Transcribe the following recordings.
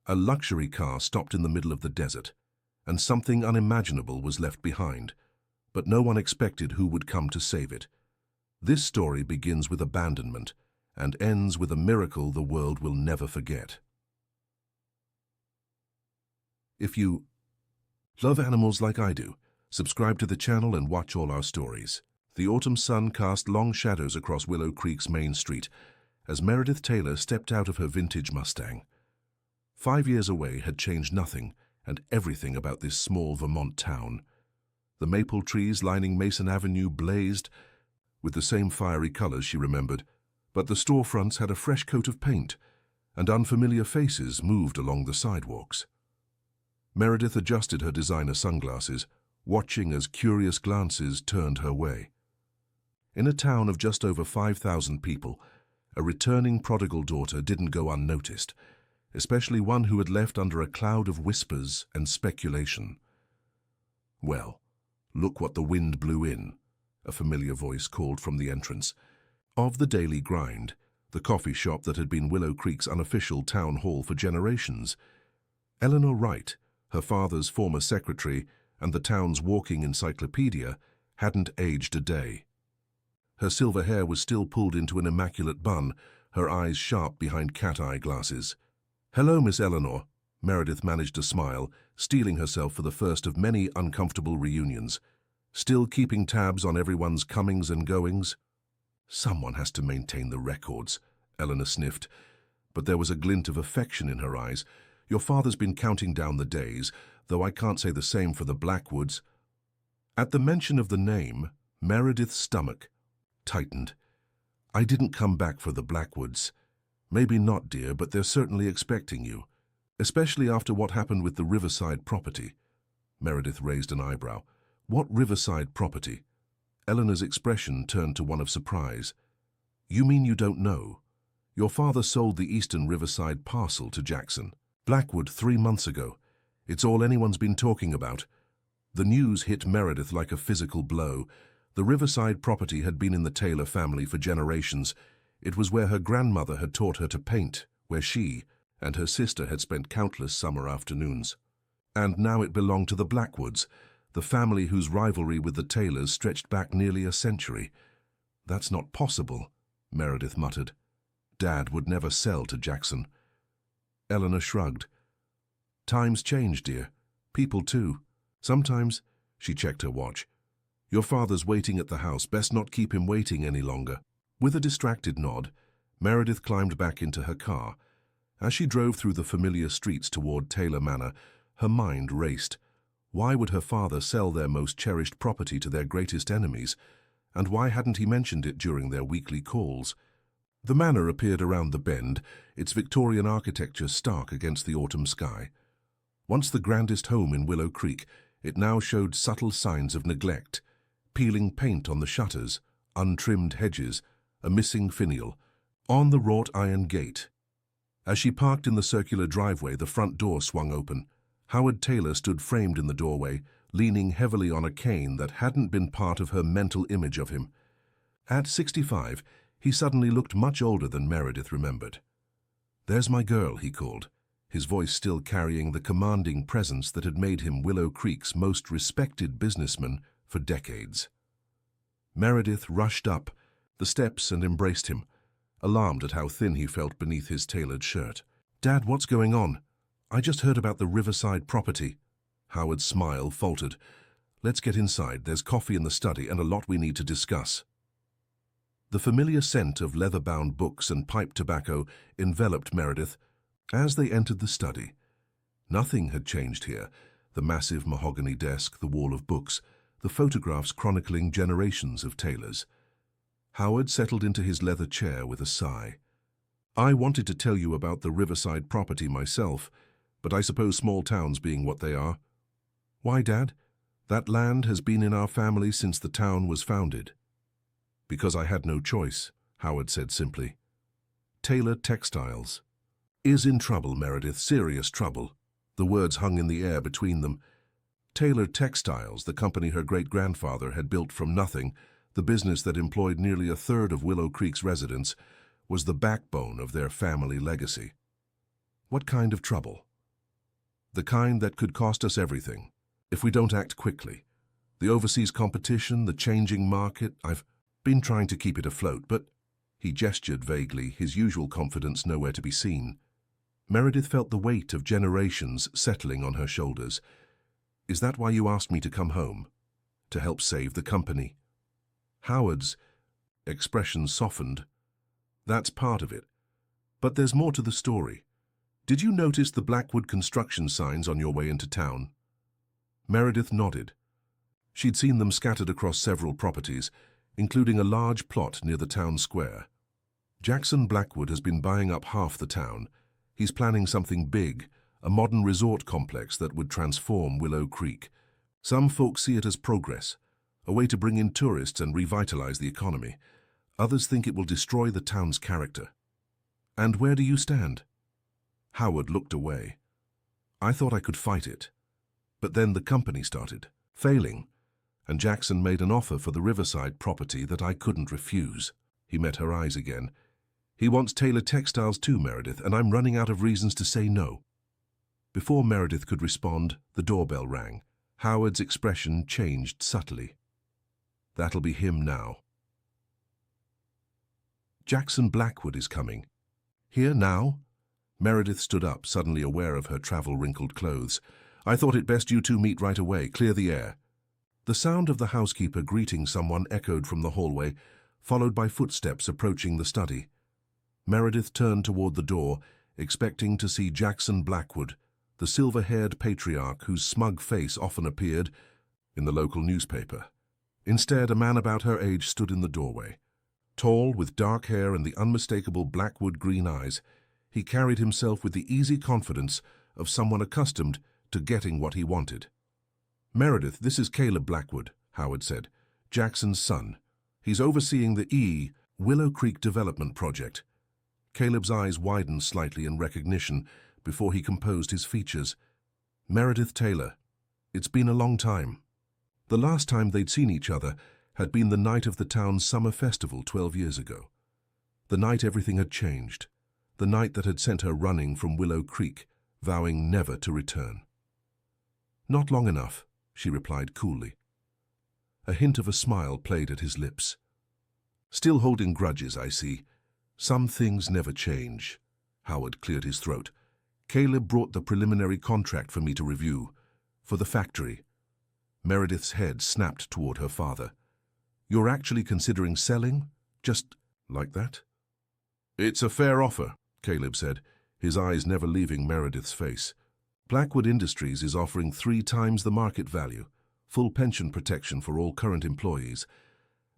A luxury car stopped in the middle of the desert, and something unimaginable was left behind, but no one expected who would come to save it. This story begins with abandonment and ends with a miracle the world will never forget. If you love animals like I do, subscribe to the channel and watch all our stories. The autumn sun cast long shadows across Willow Creek's main street as Meredith Taylor stepped out of her vintage Mustang. 5 years away had changed nothing and everything about this small Vermont town. The maple trees lining Mason Avenue blazed with the same fiery colors she remembered, but the storefronts had a fresh coat of paint, and unfamiliar faces moved along the sidewalks. Meredith adjusted her designer sunglasses, watching as curious glances turned her way. In a town of just over 5,000 people, a returning prodigal daughter didn't go unnoticed, especially one who had left under a cloud of whispers and speculation. "Well, look what the wind blew in," a familiar voice called from the entrance. Of the Daily Grind, the coffee shop that had been Willow Creek's unofficial town hall for generations. Eleanor Wright, her father's former secretary and the town's walking encyclopedia, hadn't aged a day. Her silver hair was still pulled into an immaculate bun, her eyes sharp behind cat-eye glasses. "Hello, Miss Eleanor," Meredith managed to smile, steeling herself for the first of many uncomfortable reunions. "Still keeping tabs on everyone's comings and goings?" "Someone has to maintain the records," Eleanor sniffed, but there was a glint of affection in her eyes. "Your father's been counting down the days, though I can't say the same for the Blackwoods." At the mention of the name, Meredith's stomach tightened. "I didn't come back for the Blackwoods." "Maybe not, dear, but they're certainly expecting you, especially after what happened with the Riverside property." Meredith raised an eyebrow. "What Riverside property?" Eleanor's expression turned to one of surprise. "You mean you don't know? Your father sold the eastern Riverside parcel to Jackson Blackwood 3 months ago. It's all anyone's been talking about." The news hit Meredith like a physical blow. The Riverside property had been in the Taylor family for generations. It was where her grandmother had taught her to paint, where she and her sister had spent countless summer afternoons. And now it belonged to the Blackwoods, the family whose rivalry with the Taylors stretched back nearly a century. "That's not possible," Meredith muttered. "Dad would never sell to Jackson." Eleanor shrugged. "Times change, dear. People too. Sometimes," she checked her watch, "your father's waiting at the house. Best not keep him waiting any longer." With a distracted nod, Meredith climbed back into her car. As she drove through the familiar streets toward Taylor Manor, her mind raced. Why would her father sell their most cherished property to their greatest enemies? And why hadn't he mentioned it during their weekly calls? The manor appeared around the bend, its Victorian architecture stark against the autumn sky. Once the grandest home in Willow Creek, it now showed subtle signs of neglect: peeling paint on the shutters, untrimmed hedges, a missing finial, on the wrought iron gate. As she parked in the circular driveway, the front door swung open. Howard Taylor stood framed in the doorway, leaning heavily on a cane that hadn't been part of her mental image of him. At 65, he suddenly looked much older than Meredith remembered. "There's my girl," he called, his voice still carrying the commanding presence that had made him Willow Creek's most respected businessman for decades. Meredith rushed up the steps and embraced him, alarmed at how thin he felt beneath his tailored shirt. "Dad, what's going on? I just heard about the Riverside property." Howard's smile faltered. "Let's get inside. There's coffee in the study and a lot we need to discuss." The familiar scent of leather-bound books and pipe tobacco enveloped Meredith as they entered the study. Nothing had changed here. The massive mahogany desk, the wall of books, the photographs chronicling generations of Taylors. Howard settled into his leather chair with a sigh. "I wanted to tell you about the Riverside property myself, but I suppose small towns being what they are." "Why, Dad? That land has been in our family since the town was founded." "Because I had no choice," Howard said simply. "Taylor Textiles is in trouble, Meredith, serious trouble." The words hung in the air between them. Taylor Textiles, the company her great-grandfather had built from nothing, the business that employed nearly a third of Willow Creek's residents, was the backbone of their family legacy. "What kind of trouble?" The kind that could cost us everything, if we don't act quickly. The overseas competition, the changing market, I've been trying to keep it afloat, but he gestured vaguely, his usual confidence nowhere to be seen. Meredith felt the weight of generations settling on her shoulders. Is that why you asked me to come home? To help save the company? Howard's expression softened. That's part of it. But there's more to the story. Did you notice the Blackwood construction signs on your way into town? Meredith nodded. She'd seen them scattered across several properties, including a large plot near the town square. Jackson Blackwood has been buying up half the town. He's planning something big, a modern resort complex that would transform Willow Creek. Some folks see it as progress, a way to bring in tourists and revitalize the economy. Others think it will destroy the town's character. And where do you stand? Howard looked away. I thought I could fight it. But then the company started failing, and Jackson made an offer for the Riverside property that I couldn't refuse. He met her eyes again. He wants Taylor Textiles too, Meredith, and I'm running out of reasons to say no. Before Meredith could respond, the doorbell rang. Howard's expression changed subtly. That'll be him now. Jackson Blackwood is coming. Here now? Meredith stood up, suddenly aware of her travel-wrinkled clothes. I thought it best you two meet right away. Clear the air. The sound of the housekeeper greeting someone echoed from the hallway, followed by footsteps approaching the study. Meredith turned toward the door, expecting to see Jackson Blackwood, the silver-haired patriarch whose smug face often appeared in the local newspaper. Instead, a man about her age stood in the doorway. Tall, with dark hair and the unmistakable Blackwood green eyes, he carried himself with the easy confidence of someone accustomed to getting what he wanted. Meredith, this is Caleb Blackwood, Howard said, Jackson's son. He's overseeing the Willow Creek development project. Caleb's eyes widened slightly in recognition before he composed his features. Meredith Taylor. It's been a long time. The last time they'd seen each other had been the night of the town's summer festival 12 years ago. The night everything had changed. The night that had sent her running from Willow Creek, vowing never to return. Not long enough, she replied coolly. A hint of a smile played at his lips. Still holding grudges, I see. Some things never change. Howard cleared his throat. Caleb brought the preliminary contract for me to review. For the factory. Meredith's head snapped toward her father. You're actually considering selling? Just like that? It's a fair offer, Caleb said, his eyes never leaving Meredith's face. Blackwood Industries is offering 3 times the market value, full pension protection for all current employees,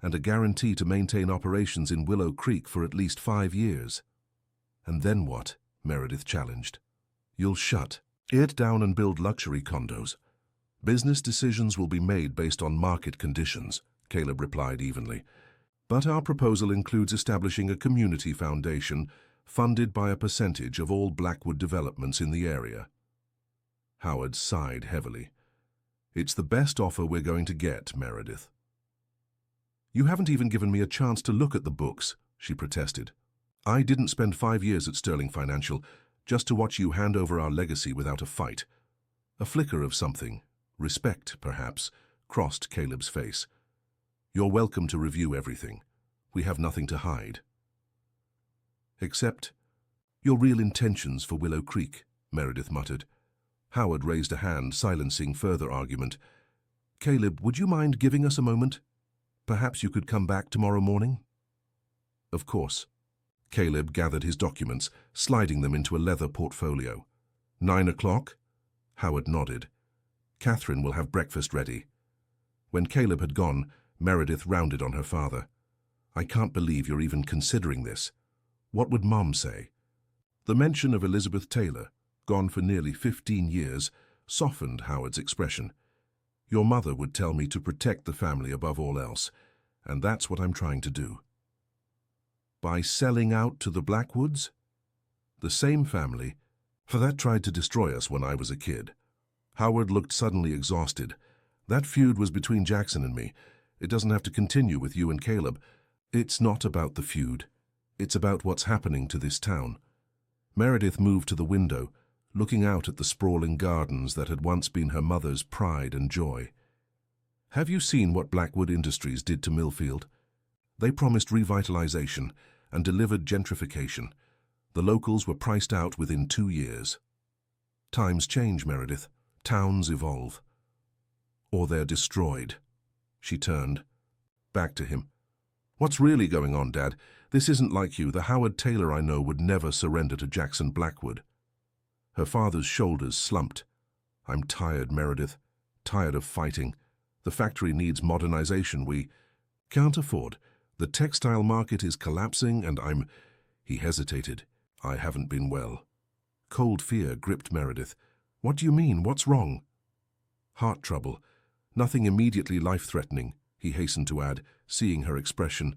and a guarantee to maintain operations in Willow Creek for at least 5 years. And then what? Meredith challenged. You'll shut it down and build luxury condos. Business decisions will be made based on market conditions, Caleb replied evenly. But our proposal includes establishing a community foundation funded by a percentage of all Blackwood developments in the area. Howard sighed heavily. It's the best offer we're going to get, Meredith. You haven't even given me a chance to look at the books, she protested. I didn't spend 5 years at Sterling Financial just to watch you hand over our legacy without a fight. A flicker of something, respect perhaps, crossed Caleb's face. You're welcome to review everything. We have nothing to hide. Except your real intentions for Willow Creek, Meredith muttered. Howard raised a hand, silencing further argument. Caleb, would you mind giving us a moment? Perhaps you could come back tomorrow morning? Of course. Caleb gathered his documents, sliding them into a leather portfolio. 9 o'clock? Howard nodded. Catherine will have breakfast ready. When Caleb had gone, Meredith rounded on her father. I can't believe you're even considering this. What would Mom say? The mention of Elizabeth Taylor, gone for nearly 15 years, softened Howard's expression. Your mother would tell me to protect the family above all else, and that's what I'm trying to do. By selling out to the Blackwoods? The same family, for that tried to destroy us when I was a kid. Howard looked suddenly exhausted. That feud was between Jackson and me. It doesn't have to continue with you and Caleb. It's not about the feud. It's about what's happening to this town. Meredith moved to the window, looking out at the sprawling gardens that had once been her mother's pride and joy. "Have you seen what Blackwood Industries did to Millfield? They promised revitalization and delivered gentrification. The locals were priced out within 2 years. Times change, Meredith. Towns evolve. Or they're destroyed." She turned. Back to him. "What's really going on, Dad? This isn't like you. The Howard Taylor I know would never surrender to Jackson Blackwood." Her father's shoulders slumped. "I'm tired, Meredith. Tired of fighting. The factory needs modernization. We can't afford. The textile market is collapsing and He hesitated. "I haven't been well." Cold fear gripped Meredith. "What do you mean? What's wrong?" "Heart trouble. Nothing immediately life-threatening," he hastened to add, seeing her expression.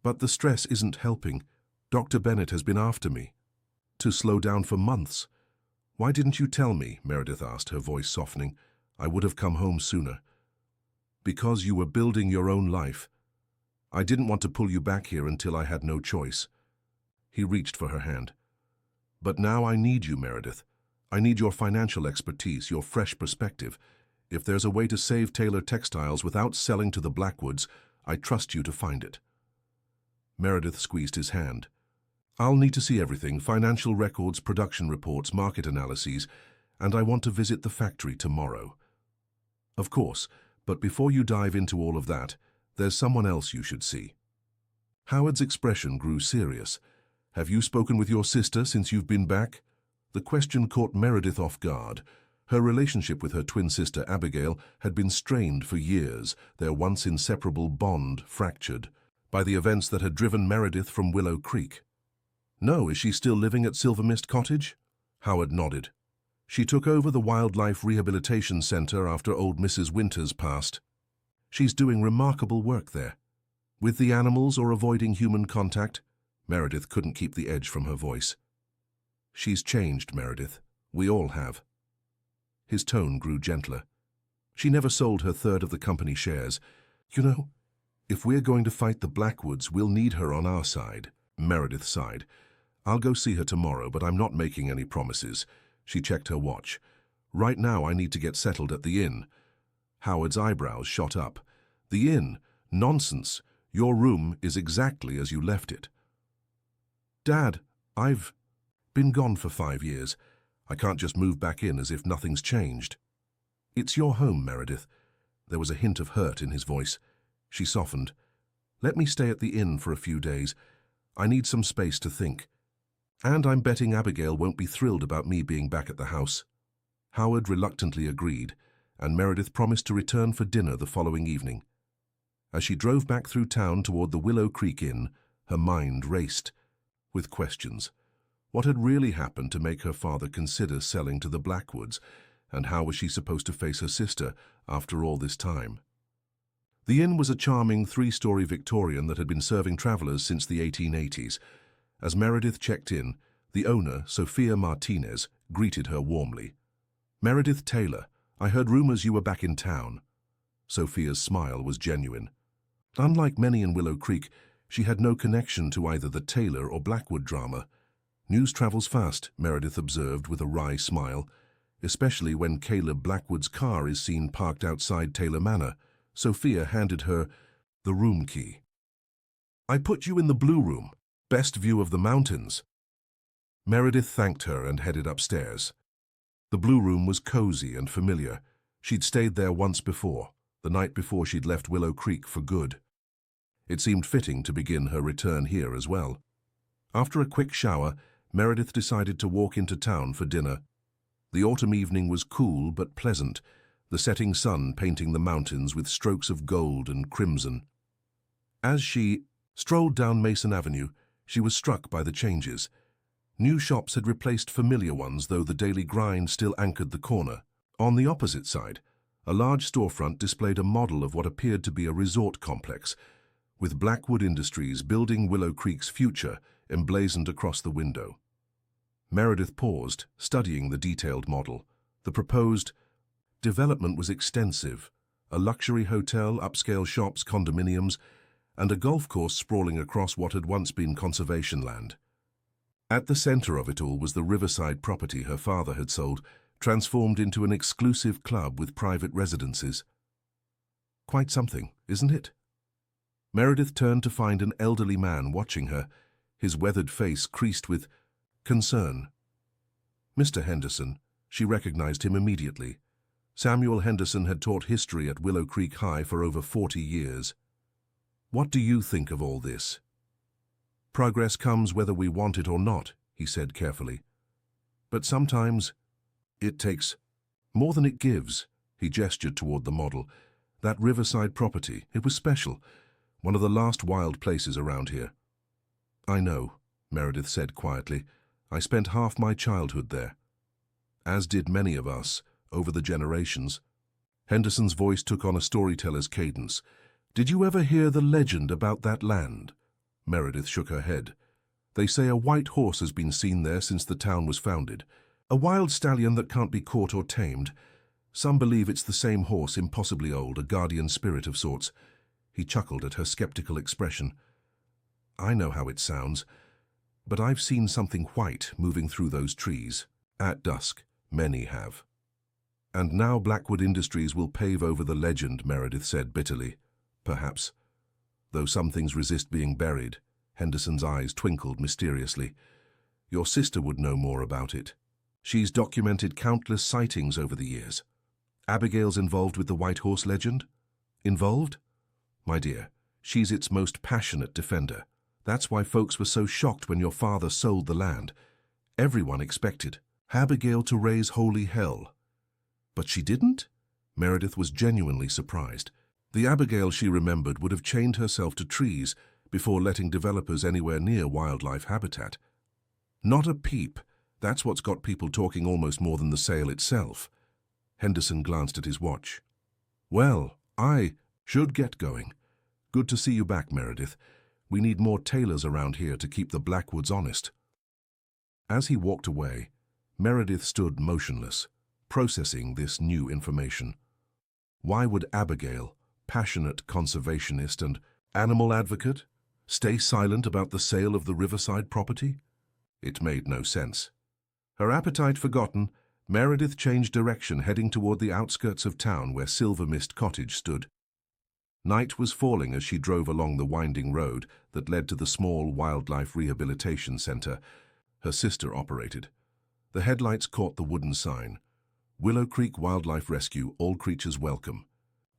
"But the stress isn't helping. Dr. Bennett has been after me. To slow down for months." "Why didn't you tell me?" Meredith asked, her voice softening. "I would have come home sooner." "Because you were building your own life. I didn't want to pull you back here until I had no choice." He reached for her hand. "But now I need you, Meredith. I need your financial expertise, your fresh perspective. If there's a way to save Taylor Textiles without selling to the Blackwoods, I trust you to find it." Meredith squeezed his hand. "I'll need to see everything, financial records, production reports, market analyses, and I want to visit the factory tomorrow." "Of course, but before you dive into all of that, there's someone else you should see." Howard's expression grew serious. "Have you spoken with your sister since you've been back?" The question caught Meredith off guard. Her relationship with her twin sister Abigail had been strained for years, their once inseparable bond fractured by the events that had driven Meredith from Willow Creek. "No, is she still living at Silver Mist Cottage?" Howard nodded. "She took over the Wildlife Rehabilitation Center after old Mrs. Winters passed. She's doing remarkable work there." "With the animals or avoiding human contact?" Meredith couldn't keep the edge from her voice. "She's changed, Meredith. We all have." His tone grew gentler. "She never sold her third of the company shares. You know, if we're going to fight the Blackwoods, we'll need her on our side." Meredith sighed. "I'll go see her tomorrow, but I'm not making any promises." She checked her watch. "Right now I need to get settled at the inn." Howard's eyebrows shot up. "The inn? Nonsense. Your room is exactly as you left it." "Dad, I've been gone for 5 years. I can't just move back in as if nothing's changed." "It's your home, Meredith." There was a hint of hurt in his voice. She softened. "Let me stay at the inn for a few days. I need some space to think. And I'm betting Abigail won't be thrilled about me being back at the house." Howard reluctantly agreed, and Meredith promised to return for dinner the following evening. As she drove back through town toward the Willow Creek Inn, her mind raced with questions. What had really happened to make her father consider selling to the Blackwoods, and how was she supposed to face her sister after all this time? The inn was a charming 3-story Victorian that had been serving travelers since the 1880s. As Meredith checked in, the owner, Sophia Martinez, greeted her warmly. "Meredith Taylor, I heard rumors you were back in town." Sophia's smile was genuine. Unlike many in Willow Creek, she had no connection to either the Taylor or Blackwood drama. "News travels fast," Meredith observed with a wry smile, "especially when Caleb Blackwood's car is seen parked outside Taylor Manor." Sophia handed her the room key. "I put you in the blue room. Best view of the mountains." Meredith thanked her and headed upstairs. The blue room was cozy and familiar. She'd stayed there once before, the night before she'd left Willow Creek for good. It seemed fitting to begin her return here as well. After a quick shower, Meredith decided to walk into town for dinner. The autumn evening was cool but pleasant, the setting sun painting the mountains with strokes of gold and crimson. As she strolled down Mason Avenue, she was struck by the changes. New shops had replaced familiar ones, though the daily grind still anchored the corner. On the opposite side, a large storefront displayed a model of what appeared to be a resort complex, with Blackwood Industries building Willow Creek's future emblazoned across the window. Meredith paused, studying the detailed model. The proposed development was extensive, a luxury hotel, upscale shops, condominiums, and a golf course sprawling across what had once been conservation land. At the center of it all was the riverside property her father had sold, transformed into an exclusive club with private residences. Quite something, isn't it? Meredith turned to find an elderly man watching her, his weathered face creased with concern. Mr. Henderson, she recognized him immediately. Samuel Henderson had taught history at Willow Creek High for over 40 years. "What do you think of all this?" "Progress comes whether we want it or not," he said carefully. "But sometimes it takes more than it gives." He gestured toward the model. "That riverside property, it was special. One of the last wild places around here." "I know," Meredith said quietly. "I spent half my childhood there. As did many of us, over the generations." Henderson's voice took on a storyteller's cadence. "Did you ever hear the legend about that land?" Meredith shook her head. "They say a white horse has been seen there since the town was founded. A wild stallion that can't be caught or tamed. Some believe it's the same horse, impossibly old, a guardian spirit of sorts." He chuckled at her skeptical expression. "I know how it sounds, but I've seen something white moving through those trees. At dusk, many have." "And now Blackwood Industries will pave over the legend," Meredith said bitterly. "Perhaps. Though some things resist being buried." Henderson's eyes twinkled mysteriously. "Your sister would know more about it. She's documented countless sightings over the years." "Abigail's involved with the White Horse legend?" "Involved? My dear, she's its most passionate defender. That's why folks were so shocked when your father sold the land. Everyone expected Abigail to raise holy hell." "But she didn't?" Meredith was genuinely surprised. The Abigail she remembered would have chained herself to trees before letting developers anywhere near wildlife habitat. "Not a peep. That's what's got people talking almost more than the sale itself." Henderson glanced at his watch. "Well, I should get going. Good to see you back, Meredith. We need more tailors around here to keep the Blackwoods honest." As he walked away, Meredith stood motionless, processing this new information. Why would Abigail, passionate conservationist and animal advocate, stay silent about the sale of the riverside property? It made no sense. Her appetite forgotten, Meredith changed direction, heading toward the outskirts of town where Silver Mist Cottage stood. Night was falling as she drove along the winding road that led to the small wildlife rehabilitation center her sister operated. The headlights caught the wooden sign, "Willow Creek Wildlife Rescue, all creatures welcome."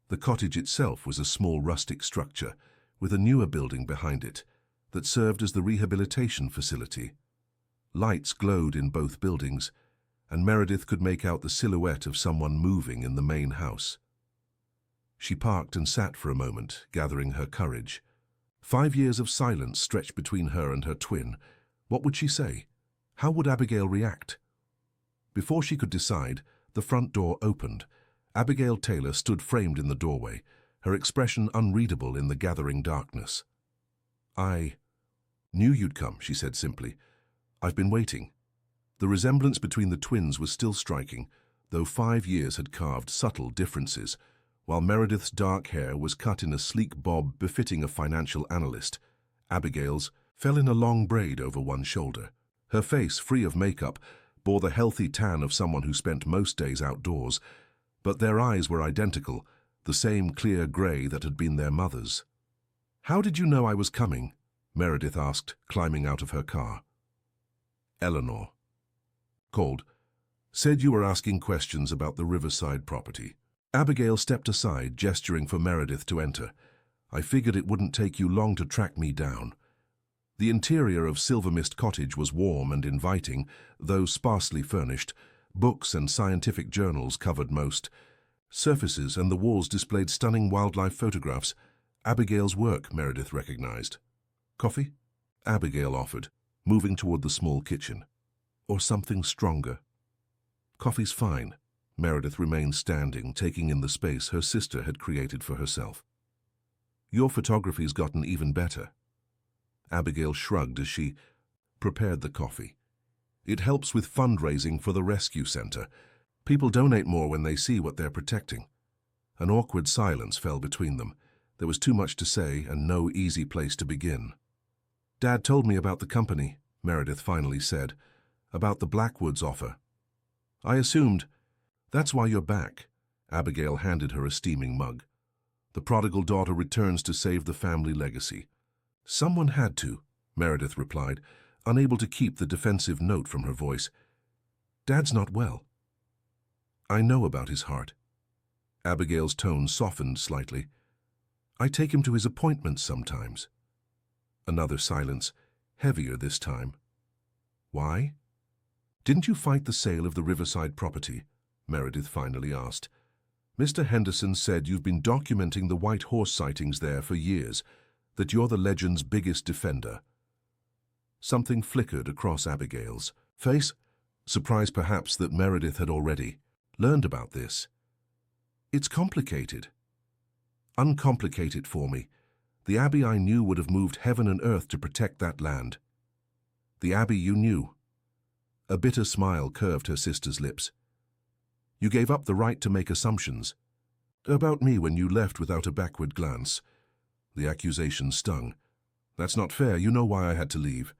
The cottage itself was a small rustic structure with a newer building behind it that served as the rehabilitation facility. Lights glowed in both buildings, and Meredith could make out the silhouette of someone moving in the main house. She parked and sat for a moment, gathering her courage. 5 years of silence stretched between her and her twin. What would she say? How would Abigail react? Before she could decide, the front door opened. Abigail Taylor stood framed in the doorway, her expression unreadable in the gathering darkness. "I knew you'd come," she said simply. "I've been waiting." The resemblance between the twins was still striking, though 5 years had carved subtle differences. While Meredith's dark hair was cut in a sleek bob befitting a financial analyst, Abigail's fell in a long braid over one shoulder. Her face, free of makeup, bore the healthy tan of someone who spent most days outdoors, but their eyes were identical, the same clear gray that had been their mother's. "How did you know I was coming?" Meredith asked, climbing out of her car. "Eleanor called. Said you were asking questions about the riverside property." Abigail stepped aside, gesturing for Meredith to enter. "I figured it wouldn't take you long to track me down." The interior of Silver Mist Cottage was warm and inviting, though sparsely furnished. Books and scientific journals covered most surfaces, and the walls displayed stunning wildlife photographs. Abigail's work, Meredith recognized. "Coffee?" Abigail offered, moving toward the small kitchen. "Or something stronger?" "Coffee's fine." Meredith remained standing, taking in the space her sister had created for herself. "Your photography's gotten even better." Abigail shrugged as she prepared the coffee. "It helps with fundraising for the rescue center. People donate more when they see what they're protecting." An awkward silence fell between them. There was too much to say and no easy place to begin. "Dad told me about the company," Meredith finally said, "about the Blackwoods offer." "I assumed. That's why you're back." Abigail handed her a steaming mug. "The prodigal daughter returns to save the family legacy." "Someone had to," Meredith replied, unable to keep the defensive note from her voice. "Dad's not well." "I know about his heart." Abigail's tone softened slightly. "I take him to his appointments sometimes." Another silence, heavier this time. "Why?" "Didn't you fight the sale of the Riverside property?" Meredith finally asked. "Mr. Henderson said you've been documenting the white horse sightings there for years, that you're the legend's biggest defender." Something flickered across Abigail's face, surprised perhaps that Meredith had already learned about this. "It's complicated." "Uncomplicate it for me. The Abbey I knew would have moved heaven and earth to protect that land." "The Abbey you knew?" A bitter smile curved her sister's lips. "You gave up the right to make assumptions about me when you left without a backward glance." The accusation stung. "That's not fair. You know why I had to leave."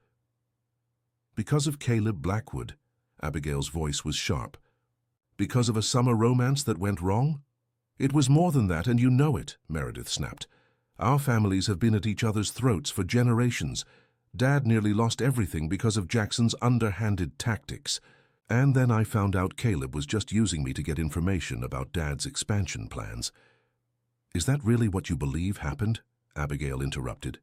"Because of Caleb Blackwood." Abigail's voice was sharp. "Because of a summer romance that went wrong?" "It was more than that, and you know it," Meredith snapped. "Our families have been at each other's throats for generations. Dad nearly lost everything because of Jackson's underhanded tactics. And then I found out Caleb was just using me to get information about Dad's expansion plans." "Is that really what you believe happened?" Abigail interrupted.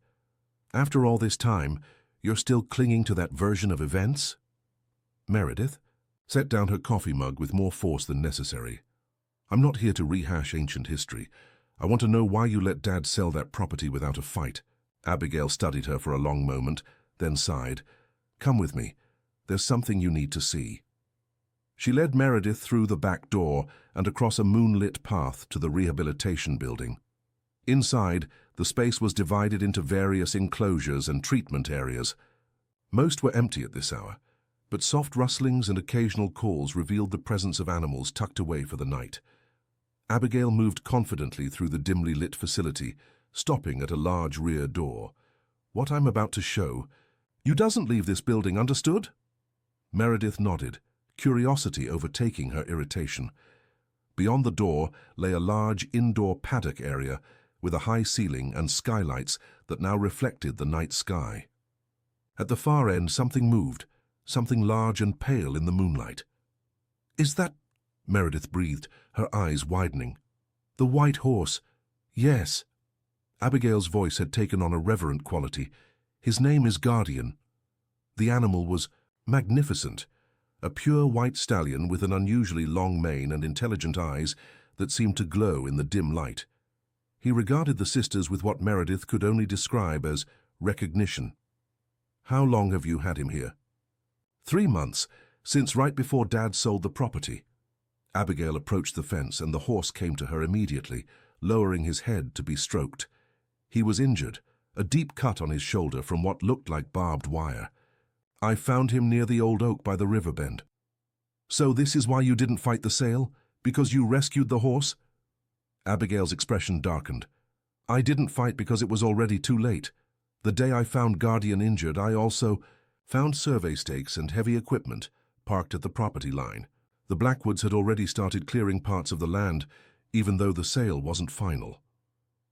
"After all this time, you're still clinging to that version of events?" Meredith set down her coffee mug with more force than necessary. "I'm not here to rehash ancient history. I want to know why you let Dad sell that property without a fight." Abigail studied her for a long moment, then sighed. "Come with me. There's something you need to see." She led Meredith through the back door and across a moonlit path to the rehabilitation building. Inside, the space was divided into various enclosures and treatment areas. Most were empty at this hour, but soft rustlings and occasional calls revealed the presence of animals tucked away for the night. Abigail moved confidently through the dimly lit facility, stopping at a large rear door. "What I'm about to show, you doesn't leave this building, understood?" Meredith nodded, curiosity overtaking her irritation. Beyond the door lay a large indoor paddock area with a high ceiling and skylights that now reflected the night sky. At the far end something moved, something large and pale in the moonlight. "Is that—" Meredith breathed, her eyes widening. "The white horse. Yes." Abigail's voice had taken on a reverent quality. "His name is Guardian." The animal was magnificent, a pure white stallion with an unusually long mane and intelligent eyes that seemed to glow in the dim light. He regarded the sisters with what Meredith could only describe as recognition. "How long have you had him here?" 3 months, since right before Dad sold the property." Abigail approached the fence and the horse came to her immediately, lowering his head to be stroked. He was injured, a deep cut on his shoulder from what looked like barbed wire. "I found him near the old oak by the river bend." "So this is why you didn't fight the sale? Because you rescued the horse?" Abigail's expression darkened. "I didn't fight because it was already too late. The day I found Guardian injured, I also found survey stakes and heavy equipment parked at the property line. The Blackwoods had already started clearing parts of the land, even though the sale wasn't final."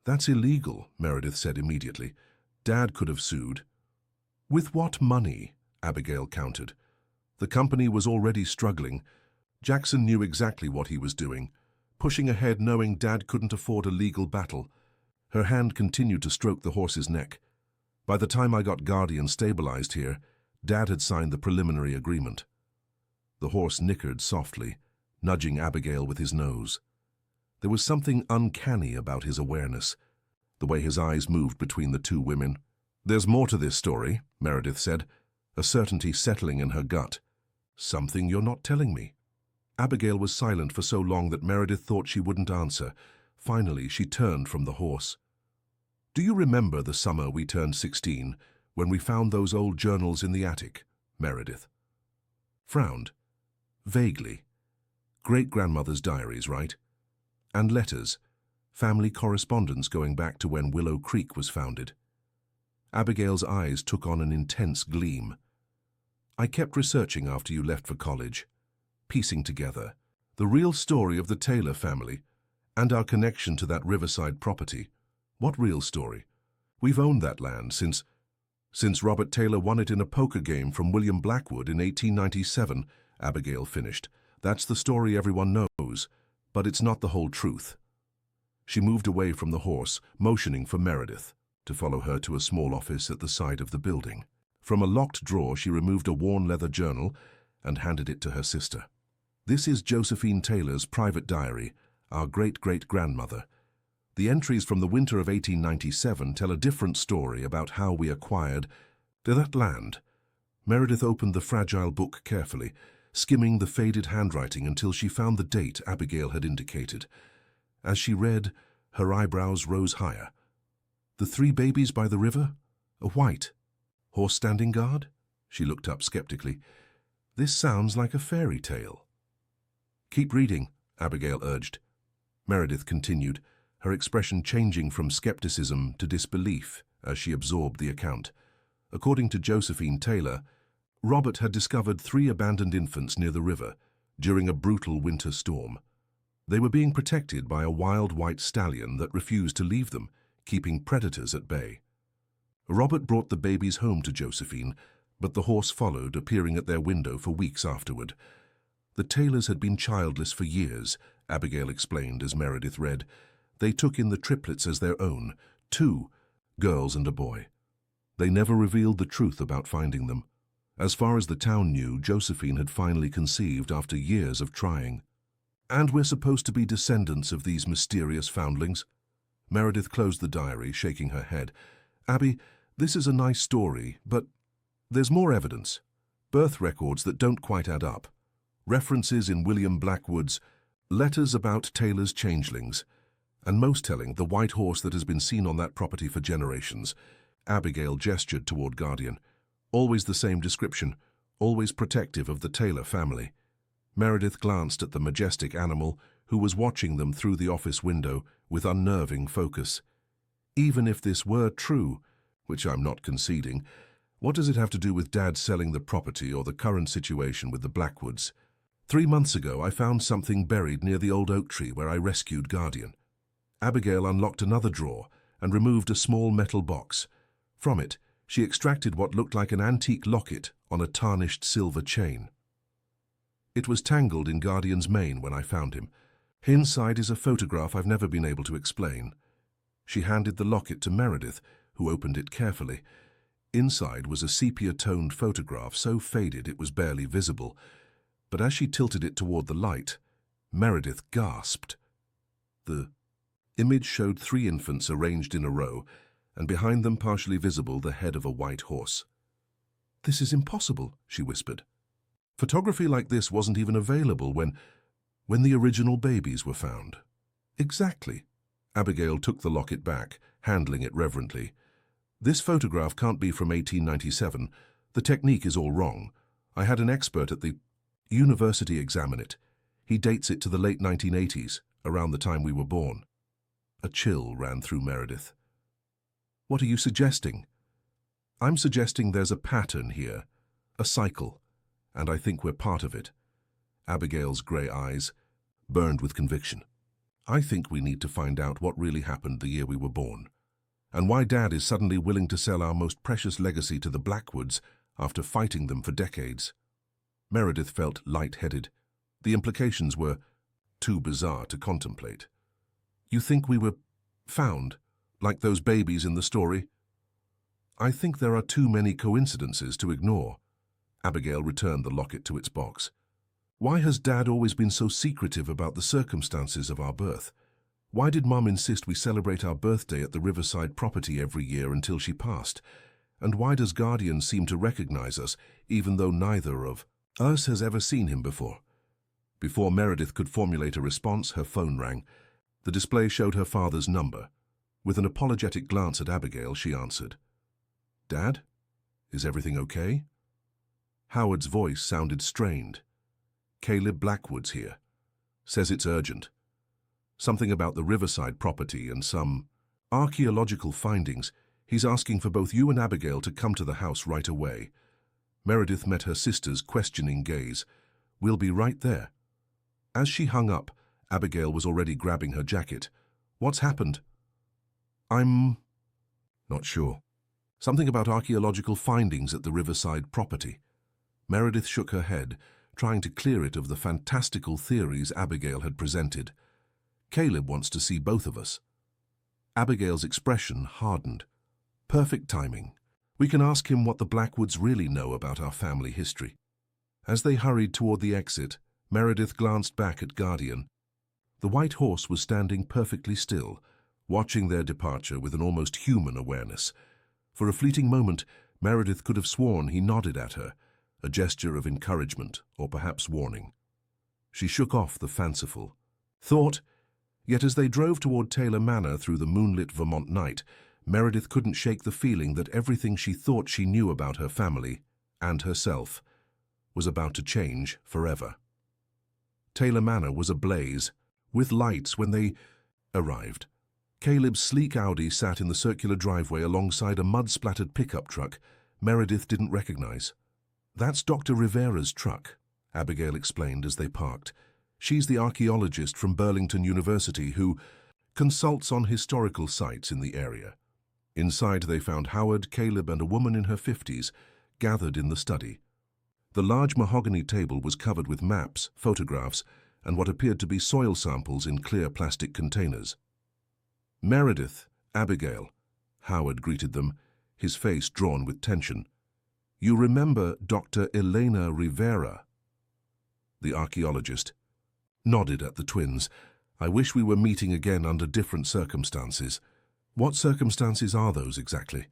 "That's illegal," Meredith said immediately. "Dad could have sued." "With what money?" Abigail countered. The company was already struggling. Jackson knew exactly what he was doing, pushing ahead knowing Dad couldn't afford a legal battle. Her hand continued to stroke the horse's neck. "By the time I got Guardian stabilized here, Dad had signed the preliminary agreement." The horse nickered softly, nudging Abigail with his nose. There was something uncanny about his awareness, the way his eyes moved between the two women. "There's more to this story," Meredith said, a certainty settling in her gut. "Something you're not telling me." Abigail was silent for so long that Meredith thought she wouldn't answer. Finally, she turned from the horse. "Do you remember the summer we turned 16, when we found those old journals in the attic?" Meredith frowned. "Vaguely. Great-grandmother's diaries, right? And letters, family correspondence going back to when Willow Creek was founded." Abigail's eyes took on an intense gleam. I kept researching after you left for college, piecing together the real story of the Taylor family and our connection to that riverside property. What real story? We've owned that land since Robert Taylor won it in a poker game from William Blackwood in 1897, Abigail finished. That's the story everyone knows, but it's not the whole truth. She moved away from the horse, motioning for Meredith to follow her to a small office at the side of the building. From a locked drawer, she removed a worn leather journal and handed it to her sister. This is Josephine Taylor's private diary, our great-great-grandmother. The entries from the winter of 1897 tell a different story about how we acquired that land. Meredith opened the fragile book carefully, skimming the faded handwriting until she found the date Abigail had indicated. As she read, her eyebrows rose higher. The 3 babies by the river? A white horse standing guard? She looked up skeptically. This sounds like a fairy tale. Keep reading, Abigail urged. Meredith continued, her expression changing from skepticism to disbelief as she absorbed the account. According to Josephine Taylor, Robert had discovered 3 abandoned infants near the river during a brutal winter storm. They were being protected by a wild white stallion that refused to leave them, keeping predators at bay. Robert brought the babies home to Josephine, but the horse followed, appearing at their window for weeks afterward. The Taylors had been childless for years, Abigail explained as Meredith read. They took in the triplets as their own, 2 girls and a boy. They never revealed the truth about finding them. As far as the town knew, Josephine had finally conceived after years of trying. And we're supposed to be descendants of these mysterious foundlings? Meredith closed the diary, shaking her head. Abby, this is a nice story, but there's more evidence. Birth records that don't quite add up. References in William Blackwood's letters about Taylor's changelings. And most telling, the white horse that has been seen on that property for generations. Abigail gestured toward Guardian. Always the same description, always protective of the Taylor family. Meredith glanced at the majestic animal who was watching them through the office window with unnerving focus. Even if this were true, which I'm not conceding, what does it have to do with Dad selling the property or the current situation with the Blackwoods? 3 months ago, I found something buried near the old oak tree where I rescued Guardian. Abigail unlocked another drawer and removed a small metal box. From it, she extracted what looked like an antique locket on a tarnished silver chain. It was tangled in Guardian's mane when I found him. Inside is a photograph I've never been able to explain. She handed the locket to Meredith, who opened it carefully. Inside was a sepia-toned photograph so faded it was barely visible. But as she tilted it toward the light, Meredith gasped. The image showed 3 infants arranged in a row, and behind them, partially visible, the head of a white horse. This is impossible, she whispered. Photography like this wasn't even available when the original babies were found. Exactly. Abigail took the locket back, handling it reverently. This photograph can't be from 1897. The technique is all wrong. I had an expert at the university examine it. He dates it to the late 1980s, around the time we were born. A chill ran through Meredith. What are you suggesting? I'm suggesting there's a pattern here, a cycle, and I think we're part of it. Abigail's grey eyes burned with conviction. I think we need to find out what really happened the year we were born, and why Dad is suddenly willing to sell our most precious legacy to the Blackwoods after fighting them for decades. Meredith felt light-headed. The implications were too bizarre to contemplate. You think we were found, like those babies in the story? I think there are too many coincidences to ignore. Abigail returned the locket to its box. Why has Dad always been so secretive about the circumstances of our birth? Why did Mom insist we celebrate our birthday at the Riverside property every year until she passed? And why does Guardian seem to recognize us, even though neither of us has ever seen him before? Before Meredith could formulate a response, her phone rang. The display showed her father's number. With an apologetic glance at Abigail, she answered. Dad? Is everything okay? Howard's voice sounded strained. Caleb Blackwood's here. Says it's urgent. Something about the Riverside property and some archaeological findings. He's asking for both you and Abigail to come to the house right away. Meredith met her sister's questioning gaze. "We'll be right there." As she hung up, Abigail was already grabbing her jacket. "What's happened?" "I'm not sure. Something about archaeological findings at the Riverside property." Meredith shook her head, trying to clear it of the fantastical theories Abigail had presented. "Caleb wants to see both of us." Abigail's expression hardened. "Perfect timing. We can ask him what the Blackwoods really know about our family history." As they hurried toward the exit, Meredith glanced back at Guardian. The white horse was standing perfectly still, watching their departure with an almost human awareness. For a fleeting moment, Meredith could have sworn he nodded at her, a gesture of encouragement or perhaps warning. She shook off the fanciful thought, yet as they drove toward Taylor Manor through the moonlit Vermont night, Meredith couldn't shake the feeling that everything she thought she knew about her family and herself was about to change forever. Taylor Manor was ablaze, with lights when they arrived. Caleb's sleek Audi sat in the circular driveway alongside a mud-splattered pickup truck Meredith didn't recognize. "That's Dr. Rivera's truck," Abigail explained as they parked. "She's the archaeologist from Burlington University who consults on historical sites in the area." Inside they found Howard, Caleb, and a woman in her 50s gathered in the study. The large mahogany table was covered with maps, photographs, and what appeared to be soil samples in clear plastic containers. "Meredith, Abigail," Howard greeted them, his face drawn with tension. "You remember Dr. Elena Rivera?" The archaeologist nodded at the twins. "I wish we were meeting again under different circumstances." "What circumstances are those exactly?"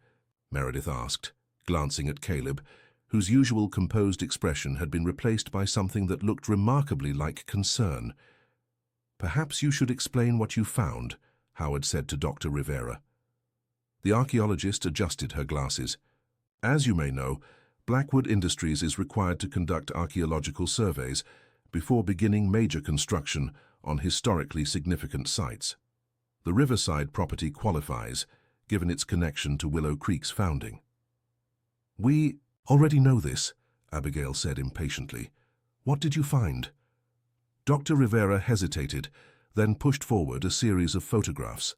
Meredith asked, glancing at Caleb, whose usual composed expression had been replaced by something that looked remarkably like concern. "Perhaps you should explain what you found," Howard said to Dr. Rivera. The archaeologist adjusted her glasses. "As you may know, Blackwood Industries is required to conduct archaeological surveys before beginning major construction on historically significant sites. The Riverside property qualifies, given its connection to Willow Creek's founding." "We already know this," Abigail said impatiently. "What did you find?" Dr. Rivera hesitated, then pushed forward a series of photographs.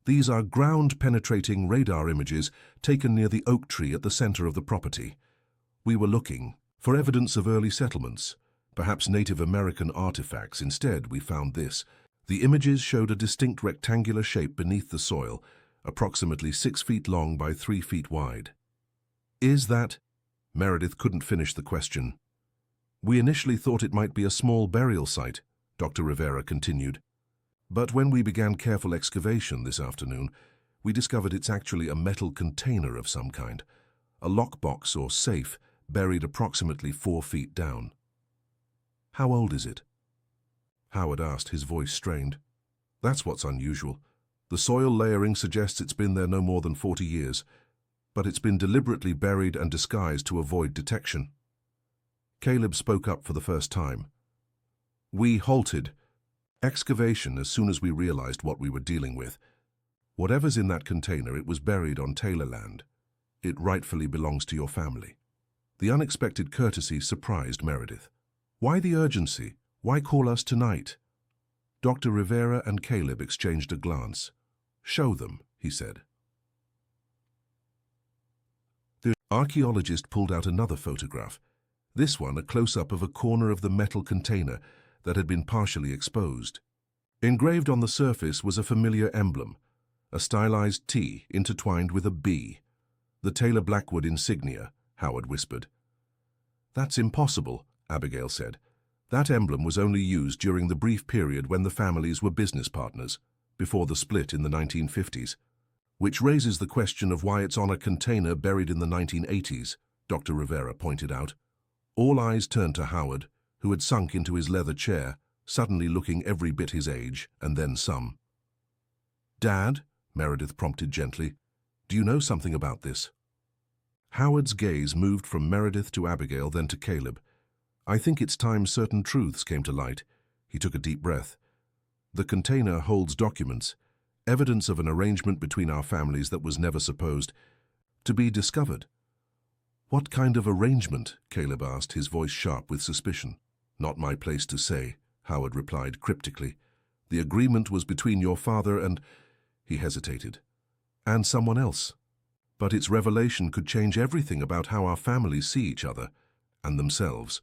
"These are ground-penetrating radar images taken near the oak tree at the center of the property. We were looking for evidence of early settlements, perhaps Native American artifacts. Instead, we found this." The images showed a distinct rectangular shape beneath the soil, approximately 6 feet long by 3 feet wide. "Is that—" Meredith couldn't finish the question. "We initially thought it might be a small burial site," Dr. Rivera continued. "But when we began careful excavation this afternoon, we discovered it's actually a metal container of some kind, a lockbox or safe buried approximately 4 feet down." "How old is it?" Howard asked, his voice strained. "That's what's unusual. The soil layering suggests it's been there no more than 40 years, but it's been deliberately buried and disguised to avoid detection." Caleb spoke up for the first time. "We halted excavation as soon as we realized what we were dealing with. Whatever's in that container, it was buried on Taylor land. It rightfully belongs to your family." The unexpected courtesy surprised Meredith. "Why the urgency? Why call us tonight?" Dr. Rivera and Caleb exchanged a glance. "Show them," he said. The archaeologist pulled out another photograph, this one a close-up of a corner of the metal container that had been partially exposed. Engraved on the surface was a familiar emblem, a stylized T intertwined with a B. "The Taylor Blackwood insignia," Howard whispered. "That's impossible," Abigail said. "That emblem was only used during the brief period when the families were business partners, before the split in the 1950s. Which raises the question of why it's on a container buried in the 1980s, Dr. Rivera pointed out. All eyes turned to Howard, who had sunk into his leather chair, suddenly looking every bit his age, and then some. "Dad," Meredith prompted gently, "do you know something about this?" Howard's gaze moved from Meredith to Abigail, then to Caleb. "I think it's time certain truths came to light." He took a deep breath. "The container holds documents, evidence of an arrangement between our families that was never supposed to be discovered." What kind of arrangement? Caleb asked, his voice sharp with suspicion. Not my place to say, Howard replied cryptically. The agreement was between your father and... He hesitated. And someone else. But its revelation could change everything about how our families see each other and themselves.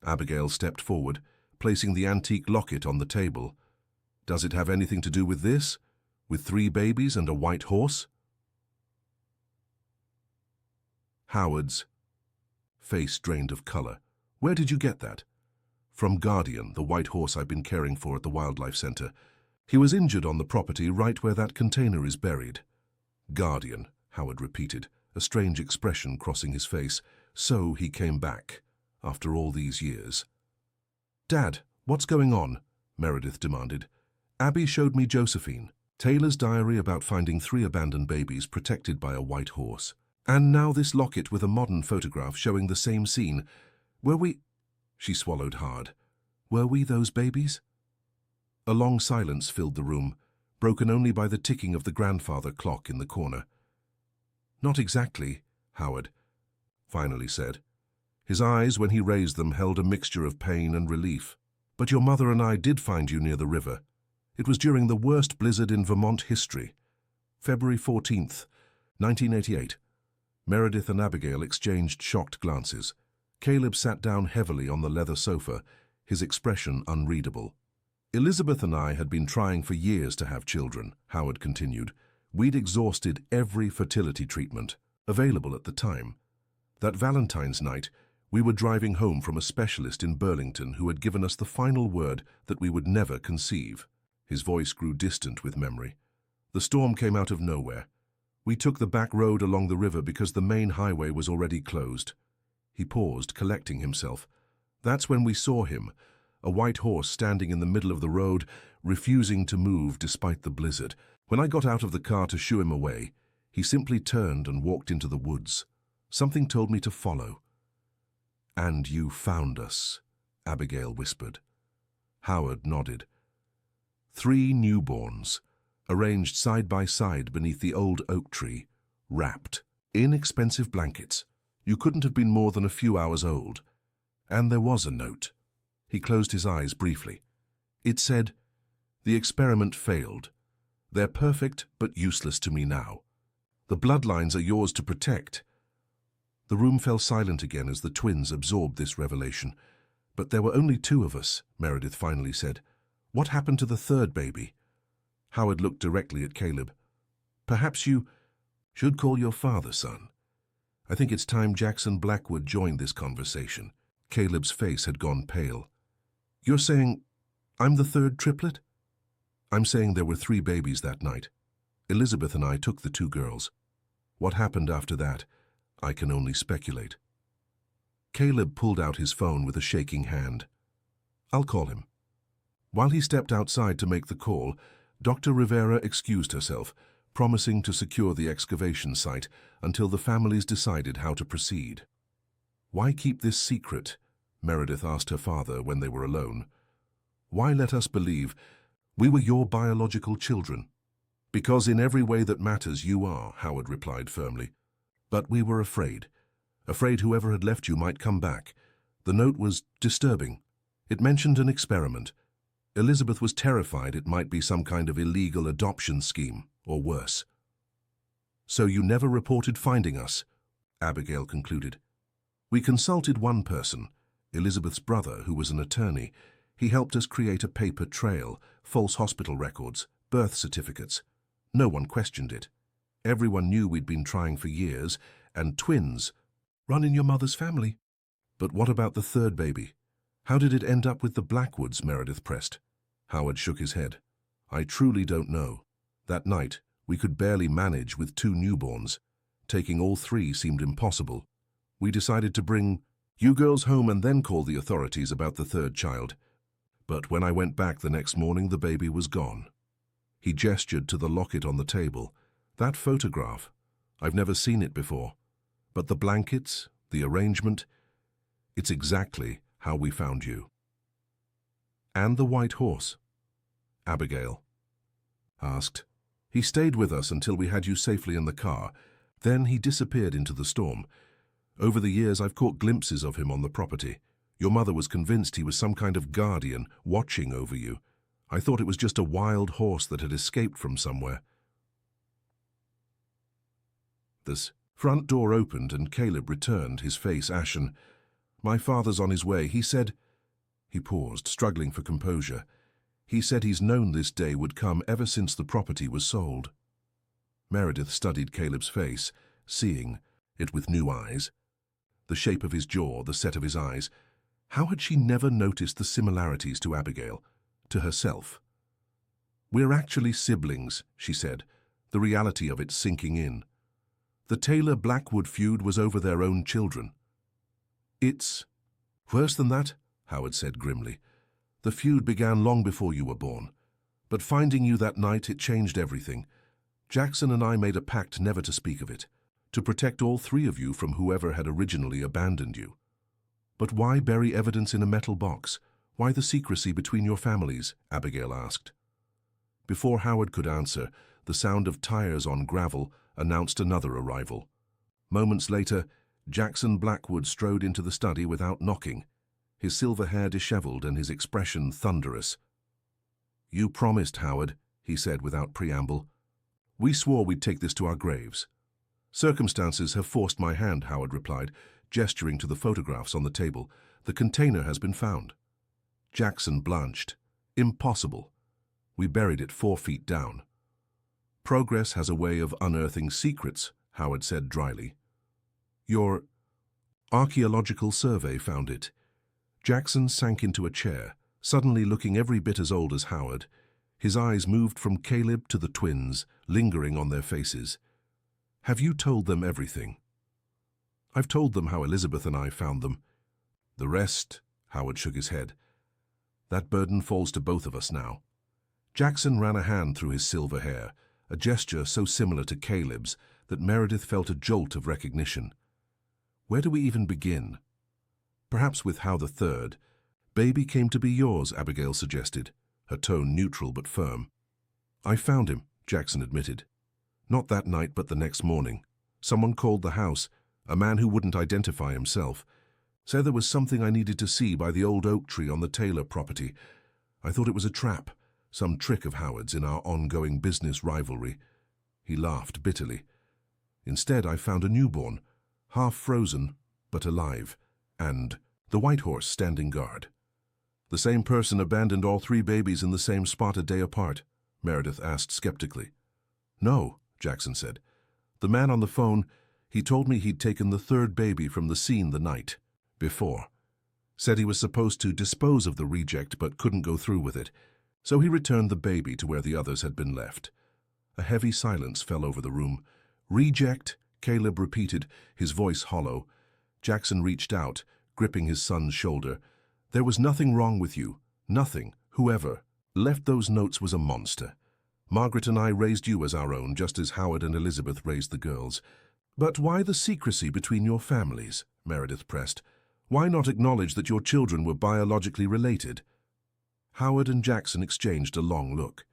Abigail stepped forward, placing the antique locket on the table. Does it have anything to do with this? With 3 babies and a white horse? Howard's face drained of color. Where did you get that? From Guardian, the white horse I've been caring for at the wildlife center. He was injured on the property right where that container is buried. Guardian, Howard repeated, a strange expression crossing his face. So he came back, after all these years. Dad, what's going on? Meredith demanded. Abby showed me Josephine, Taylor's diary about finding 3 abandoned babies protected by a white horse. And now this locket with a modern photograph showing the same scene. Were we... She swallowed hard. Were we those babies? A long silence filled the room, broken only by the ticking of the grandfather clock in the corner. Not exactly, Howard finally said. His eyes, when he raised them, held a mixture of pain and relief. But your mother and I did find you near the river. It was during the worst blizzard in Vermont history. February 14th, 1988. Meredith and Abigail exchanged shocked glances. Caleb sat down heavily on the leather sofa, his expression unreadable. Elizabeth and I had been trying for years to have children, Howard continued. We'd exhausted every fertility treatment available at the time. That Valentine's night, we were driving home from a specialist in Burlington who had given us the final word that we would never conceive. His voice grew distant with memory. The storm came out of nowhere. We took the back road along the river because the main highway was already closed. He paused, collecting himself. That's when we saw him, a white horse standing in the middle of the road, refusing to move despite the blizzard. When I got out of the car to shoo him away, he simply turned and walked into the woods. Something told me to follow. And you found us, Abigail whispered. Howard nodded. 3 newborns, arranged side by side beneath the old oak tree, wrapped. Inexpensive blankets. You couldn't have been more than a few hours old. And there was a note. He closed his eyes briefly. It said, "The experiment failed. They're perfect but useless to me now. The bloodlines are yours to protect." The room fell silent again as the twins absorbed this revelation. But there were only 2 of us, Meredith finally said. What happened to the 3rd baby? Howard looked directly at Caleb. Perhaps you should call your father, son. I think it's time Jackson Blackwood joined this conversation. Caleb's face had gone pale. You're saying I'm the 3rd triplet? I'm saying there were 3 babies that night. Elizabeth and I took the 2 girls. What happened after that, I can only speculate. Caleb pulled out his phone with a shaking hand. I'll call him. While he stepped outside to make the call, Dr. Rivera excused herself, promising to secure the excavation site until the families decided how to proceed. Why keep this secret? Meredith asked her father when they were alone. Why let us believe we were your biological children? Because in every way that matters you are, Howard replied firmly. But we were afraid whoever had left you might come back. The note was disturbing. It mentioned an experiment. Elizabeth was terrified it might be some kind of illegal adoption scheme, or worse. So you never reported finding us, Abigail concluded. We consulted one person, Elizabeth's brother, who was an attorney. He helped us create a paper trail, false hospital records, birth certificates. No one questioned it. Everyone knew we'd been trying for years, and twins run in your mother's family. But what about the 3rd baby? How did it end up with the Blackwoods? Meredith pressed. Howard shook his head. I truly don't know. That night, we could barely manage with 2 newborns. Taking all 3 seemed impossible. We decided to bring you girls home and then call the authorities about the 3rd child. But when I went back the next morning, the baby was gone. He gestured to the locket on the table. That photograph, I've never seen it before. But the blankets, the arrangement, it's exactly how we found you. And the white horse? Abigail asked. He stayed with us until we had you safely in the car. Then he disappeared into the storm. Over the years, I've caught glimpses of him on the property. Your mother was convinced he was some kind of guardian watching over you. I thought it was just a wild horse that had escaped from somewhere. The front door opened and Caleb returned, his face ashen. My father's on his way. He said... He paused, struggling for composure. He said he's known this day would come ever since the property was sold. Meredith studied Caleb's face, seeing it with new eyes. The shape of his jaw, the set of his eyes. How had she never noticed the similarities to Abigail, to herself? "We're actually siblings," she said, the reality of it sinking in. The Taylor-Blackwood feud was over their own children. "It's worse than that," Howard said grimly. "The feud began long before you were born. But finding you that night, it changed everything. Jackson and I made a pact never to speak of it, to protect all three of you from whoever had originally abandoned you." "But why bury evidence in a metal box? Why the secrecy between your families?" Abigail asked. Before Howard could answer, the sound of tires on gravel announced another arrival. Moments later, Jackson Blackwood strode into the study without knocking, his silver hair disheveled and his expression thunderous. "You promised, Howard," he said without preamble. "We swore we'd take this to our graves." "Circumstances have forced my hand," Howard replied, gesturing to the photographs on the table. "The container has been found." Jackson blanched. "Impossible. We buried it 4 feet down." "Progress has a way of unearthing secrets," Howard said dryly. "Your archaeological survey found it." Jackson sank into a chair, suddenly looking every bit as old as Howard. His eyes moved from Caleb to the twins, lingering on their faces. "Have you told them everything?" "I've told them how Elizabeth and I found them." "The rest?" Howard shook his head. "That burden falls to both of us now." Jackson ran a hand through his silver hair, a gesture so similar to Caleb's that Meredith felt a jolt of recognition. "Where do we even begin?" "Perhaps with how the third baby came to be yours," Abigail suggested, her tone neutral but firm. "I found him," Jackson admitted. "Not that night, but the next morning. Someone called the house, a man who wouldn't identify himself. Said there was something I needed to see by the old oak tree on the Taylor property. I thought it was a trap, some trick of Howard's in our ongoing business rivalry." He laughed bitterly. "Instead, I found a newborn, half frozen, but alive, and the white horse standing guard." "The same person abandoned all 3 babies in the same spot a day apart?" Meredith asked skeptically. "No," Jackson said. "The man on the phone, he told me he'd taken the 3rd baby from the scene the night before. Said he was supposed to dispose of the reject but couldn't go through with it, so he returned the baby to where the others had been left." A heavy silence fell over the room. "Reject?" Caleb repeated, his voice hollow. Jackson reached out, gripping his son's shoulder. "There was nothing wrong with you. Nothing. Whoever left those notes was a monster. Margaret and I raised you as our own, just as Howard and Elizabeth raised the girls." "But why the secrecy between your families?" Meredith pressed. "Why not acknowledge that your children were biologically related?" Howard and Jackson exchanged a long look.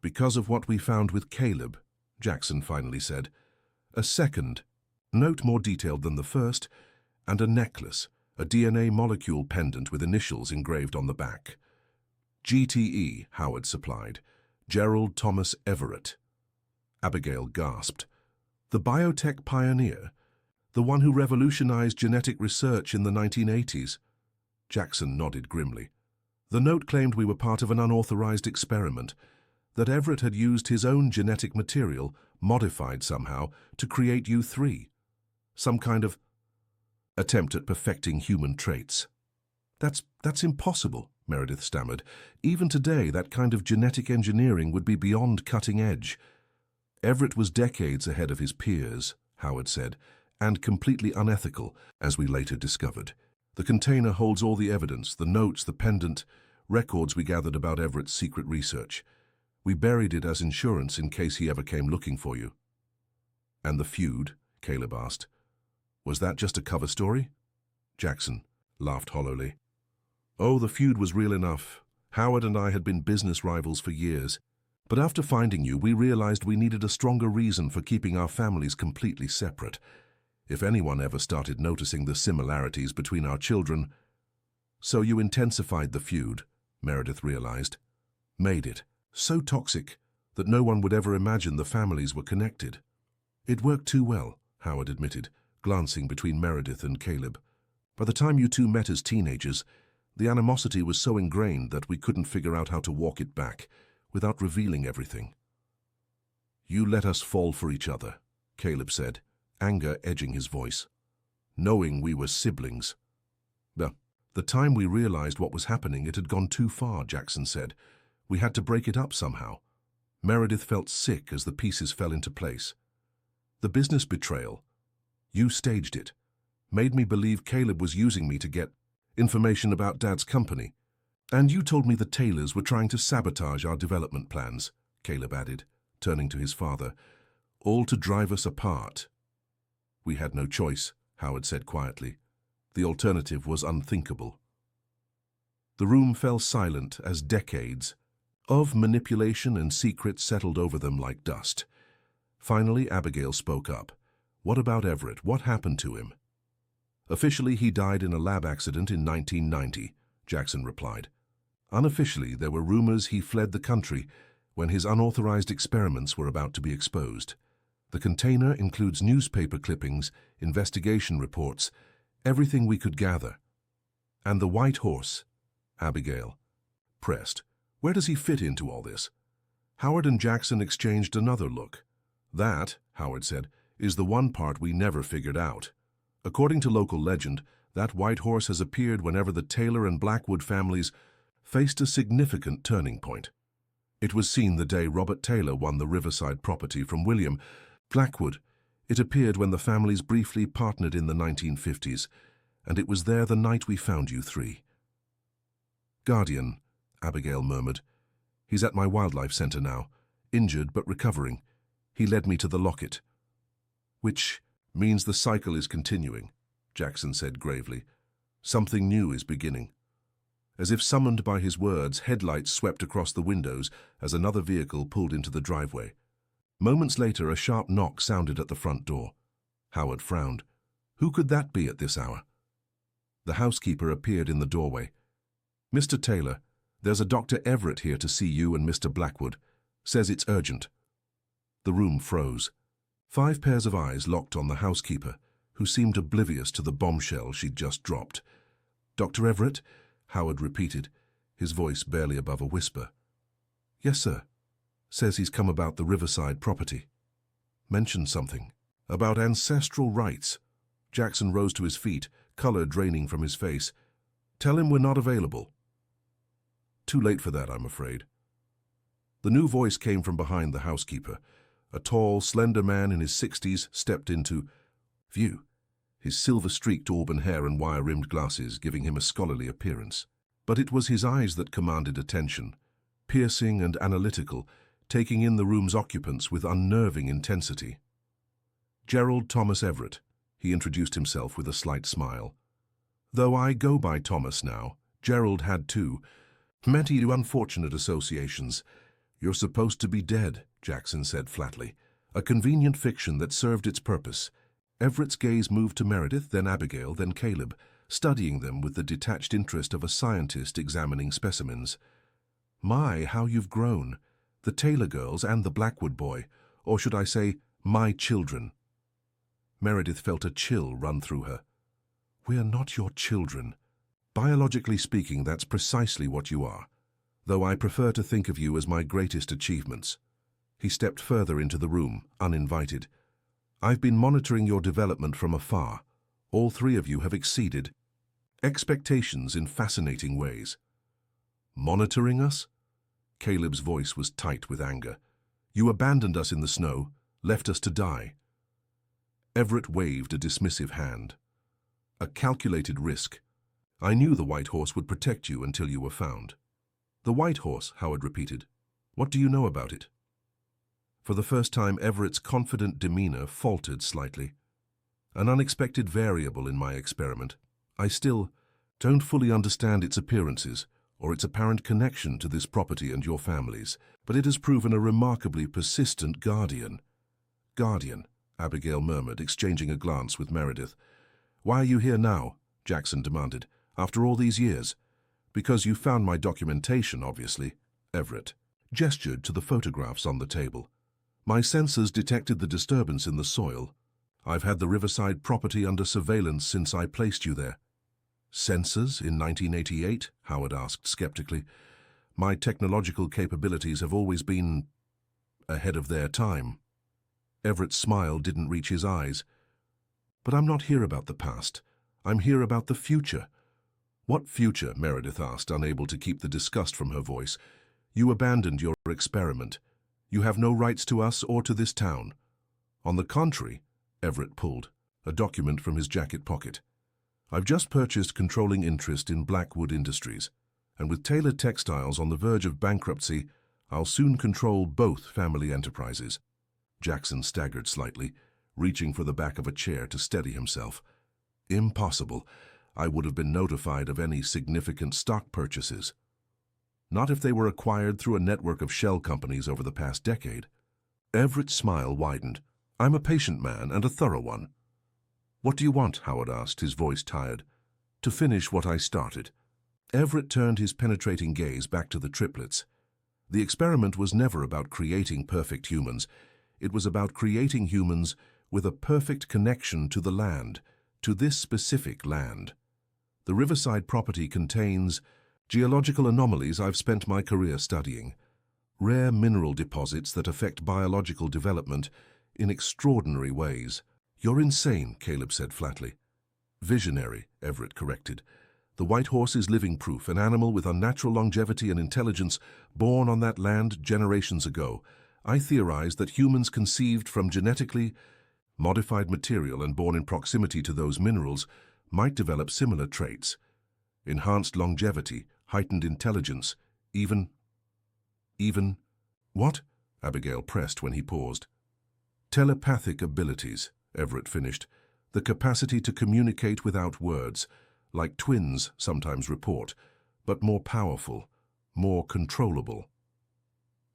"Because of what we found with Caleb," Jackson finally said. "A second note more detailed than the first, and a necklace, a DNA molecule pendant with initials engraved on the back." "GTE," Howard supplied. "Gerald Thomas Everett." Abigail gasped. "The biotech pioneer? The one who revolutionized genetic research in the 1980s? Jackson nodded grimly. "The note claimed we were part of an unauthorized experiment, that Everett had used his own genetic material, modified somehow, to create you 3. Some kind of attempt at perfecting human traits." That's impossible," Meredith stammered. "Even today, that kind of genetic engineering would be beyond cutting edge." "Everett was decades ahead of his peers," Howard said, "and completely unethical, as we later discovered. The container holds all the evidence, the notes, the pendant, records we gathered about Everett's secret research. We buried it as insurance in case he ever came looking for you." "And the feud?" Caleb asked. "Was that just a cover story?" Jackson laughed hollowly. "Oh, the feud was real enough. Howard and I had been business rivals for years. But after finding you, we realized we needed a stronger reason for keeping our families completely separate. If anyone ever started noticing the similarities between our children. So you intensified the feud, Meredith realized. Made it so toxic that no one would ever imagine the families were connected. It worked too well, Howard admitted, glancing between Meredith and Caleb. By the time you two met as teenagers, the animosity was so ingrained that we couldn't figure out how to walk it back without revealing everything. You let us fall for each other, Caleb said, anger edging his voice. Knowing we were siblings. The time we realized what was happening, it had gone too far, Jackson said. We had to break it up somehow. Meredith felt sick as the pieces fell into place. The business betrayal. You staged it. Made me believe Caleb was using me to get information about Dad's company. And you told me the Taylors were trying to sabotage our development plans, Caleb added, turning to his father. All to drive us apart. We had no choice, Howard said quietly. The alternative was unthinkable. The room fell silent as decades of manipulation and secrets settled over them like dust. Finally, Abigail spoke up. What about Everett? What happened to him? Officially, he died in a lab accident in 1990, Jackson replied. Unofficially, there were rumors he fled the country when his unauthorized experiments were about to be exposed. The container includes newspaper clippings, investigation reports, everything we could gather. And the white horse, Abigail pressed. Where does he fit into all this? Howard and Jackson exchanged another look. That, Howard said, is the one part we never figured out. According to local legend, that white horse has appeared whenever the Taylor and Blackwood families faced a significant turning point. It was seen the day Robert Taylor won the Riverside property from William Blackwood. It appeared when the families briefly partnered in the 1950s, and it was there the night we found you three. Guardian, Abigail murmured. He's at my wildlife center now, injured but recovering. He led me to the locket. Which means the cycle is continuing, Jackson said gravely. Something new is beginning. As if summoned by his words, headlights swept across the windows as another vehicle pulled into the driveway. Moments later, a sharp knock sounded at the front door. Howard frowned. Who could that be at this hour? The housekeeper appeared in the doorway. Mr. Taylor, there's a Dr. Everett here to see you and Mr. Blackwood. Says it's urgent. The room froze. 5 pairs of eyes locked on the housekeeper, who seemed oblivious to the bombshell she'd just dropped. Dr. Everett? Howard repeated, his voice barely above a whisper. Yes, sir. Says he's come about the Riverside property. Mentioned something. About ancestral rights. Jackson rose to his feet, color draining from his face. Tell him we're not available. Too late for that, I'm afraid. The new voice came from behind the housekeeper. A tall, slender man in his 60s stepped into view, his silver-streaked auburn hair and wire-rimmed glasses giving him a scholarly appearance. But it was his eyes that commanded attention, piercing and analytical, taking in the room's occupants with unnerving intensity. Gerald Thomas Everett, he introduced himself with a slight smile. Though I go by Thomas now, Gerald had too. Many unfortunate associations. You're supposed to be dead, Jackson said flatly. A convenient fiction that served its purpose. Everett's gaze moved to Meredith, then Abigail, then Caleb, studying them with the detached interest of a scientist examining specimens. My, how you've grown. The Taylor girls and the Blackwood boy, or should I say, my children. Meredith felt a chill run through her. We're not your children. Biologically speaking, that's precisely what you are, though I prefer to think of you as my greatest achievements. He stepped further into the room, uninvited. I've been monitoring your development from afar. All 3 of you have exceeded expectations in fascinating ways. Monitoring us? Caleb's voice was tight with anger. You abandoned us in the snow, left us to die. Everett waved a dismissive hand. A calculated risk. I knew the white horse would protect you until you were found. The white horse, Howard repeated. What do you know about it? For the first time, Everett's confident demeanor faltered slightly. An unexpected variable in my experiment. I still don't fully understand its appearances or its apparent connection to this property and your families, but it has proven a remarkably persistent guardian. Guardian, Abigail murmured, exchanging a glance with Meredith. "Why are you here now?" Jackson demanded. "After all these years?" "Because you found my documentation, obviously." Everett gestured to the photographs on the table. "My sensors detected the disturbance in the soil. I've had the Riverside property under surveillance since I placed you there." "Sensors in 1988?" Howard asked skeptically. "My technological capabilities have always been ahead of their time." Everett's smile didn't reach his eyes. "But I'm not here about the past. I'm here about the future." "What future?" Meredith asked, unable to keep the disgust from her voice. "You abandoned your experiment. You have no rights to us or to this town." "On the contrary," Everett pulled a document from his jacket pocket. "I've just purchased controlling interest in Blackwood Industries, and with Taylor Textiles on the verge of bankruptcy, I'll soon control both family enterprises." Jackson staggered slightly, reaching for the back of a chair to steady himself. "Impossible. I would have been notified of any significant stock purchases. Not if they were acquired through a network of shell companies over the past decade." Everett's smile widened. "I'm a patient man and a thorough one." "What do you want?" Howard asked, his voice tired. "To finish what I started." Everett turned his penetrating gaze back to the triplets. The experiment was never about creating perfect humans. It was about creating humans with a perfect connection to the land, to this specific land. The Riverside property contains geological anomalies I've spent my career studying, rare mineral deposits that affect biological development in extraordinary ways. "You're insane," Caleb said flatly. "Visionary," Everett corrected. "The white horse is living proof, an animal with unnatural longevity and intelligence, born on that land generations ago. I theorize that humans conceived from genetically modified material and born in proximity to those minerals might develop similar traits. Enhanced longevity, heightened intelligence, even... What?" Abigail pressed when he paused. "Telepathic abilities," Everett finished. "The capacity to communicate without words, like twins sometimes report, but more powerful, more controllable."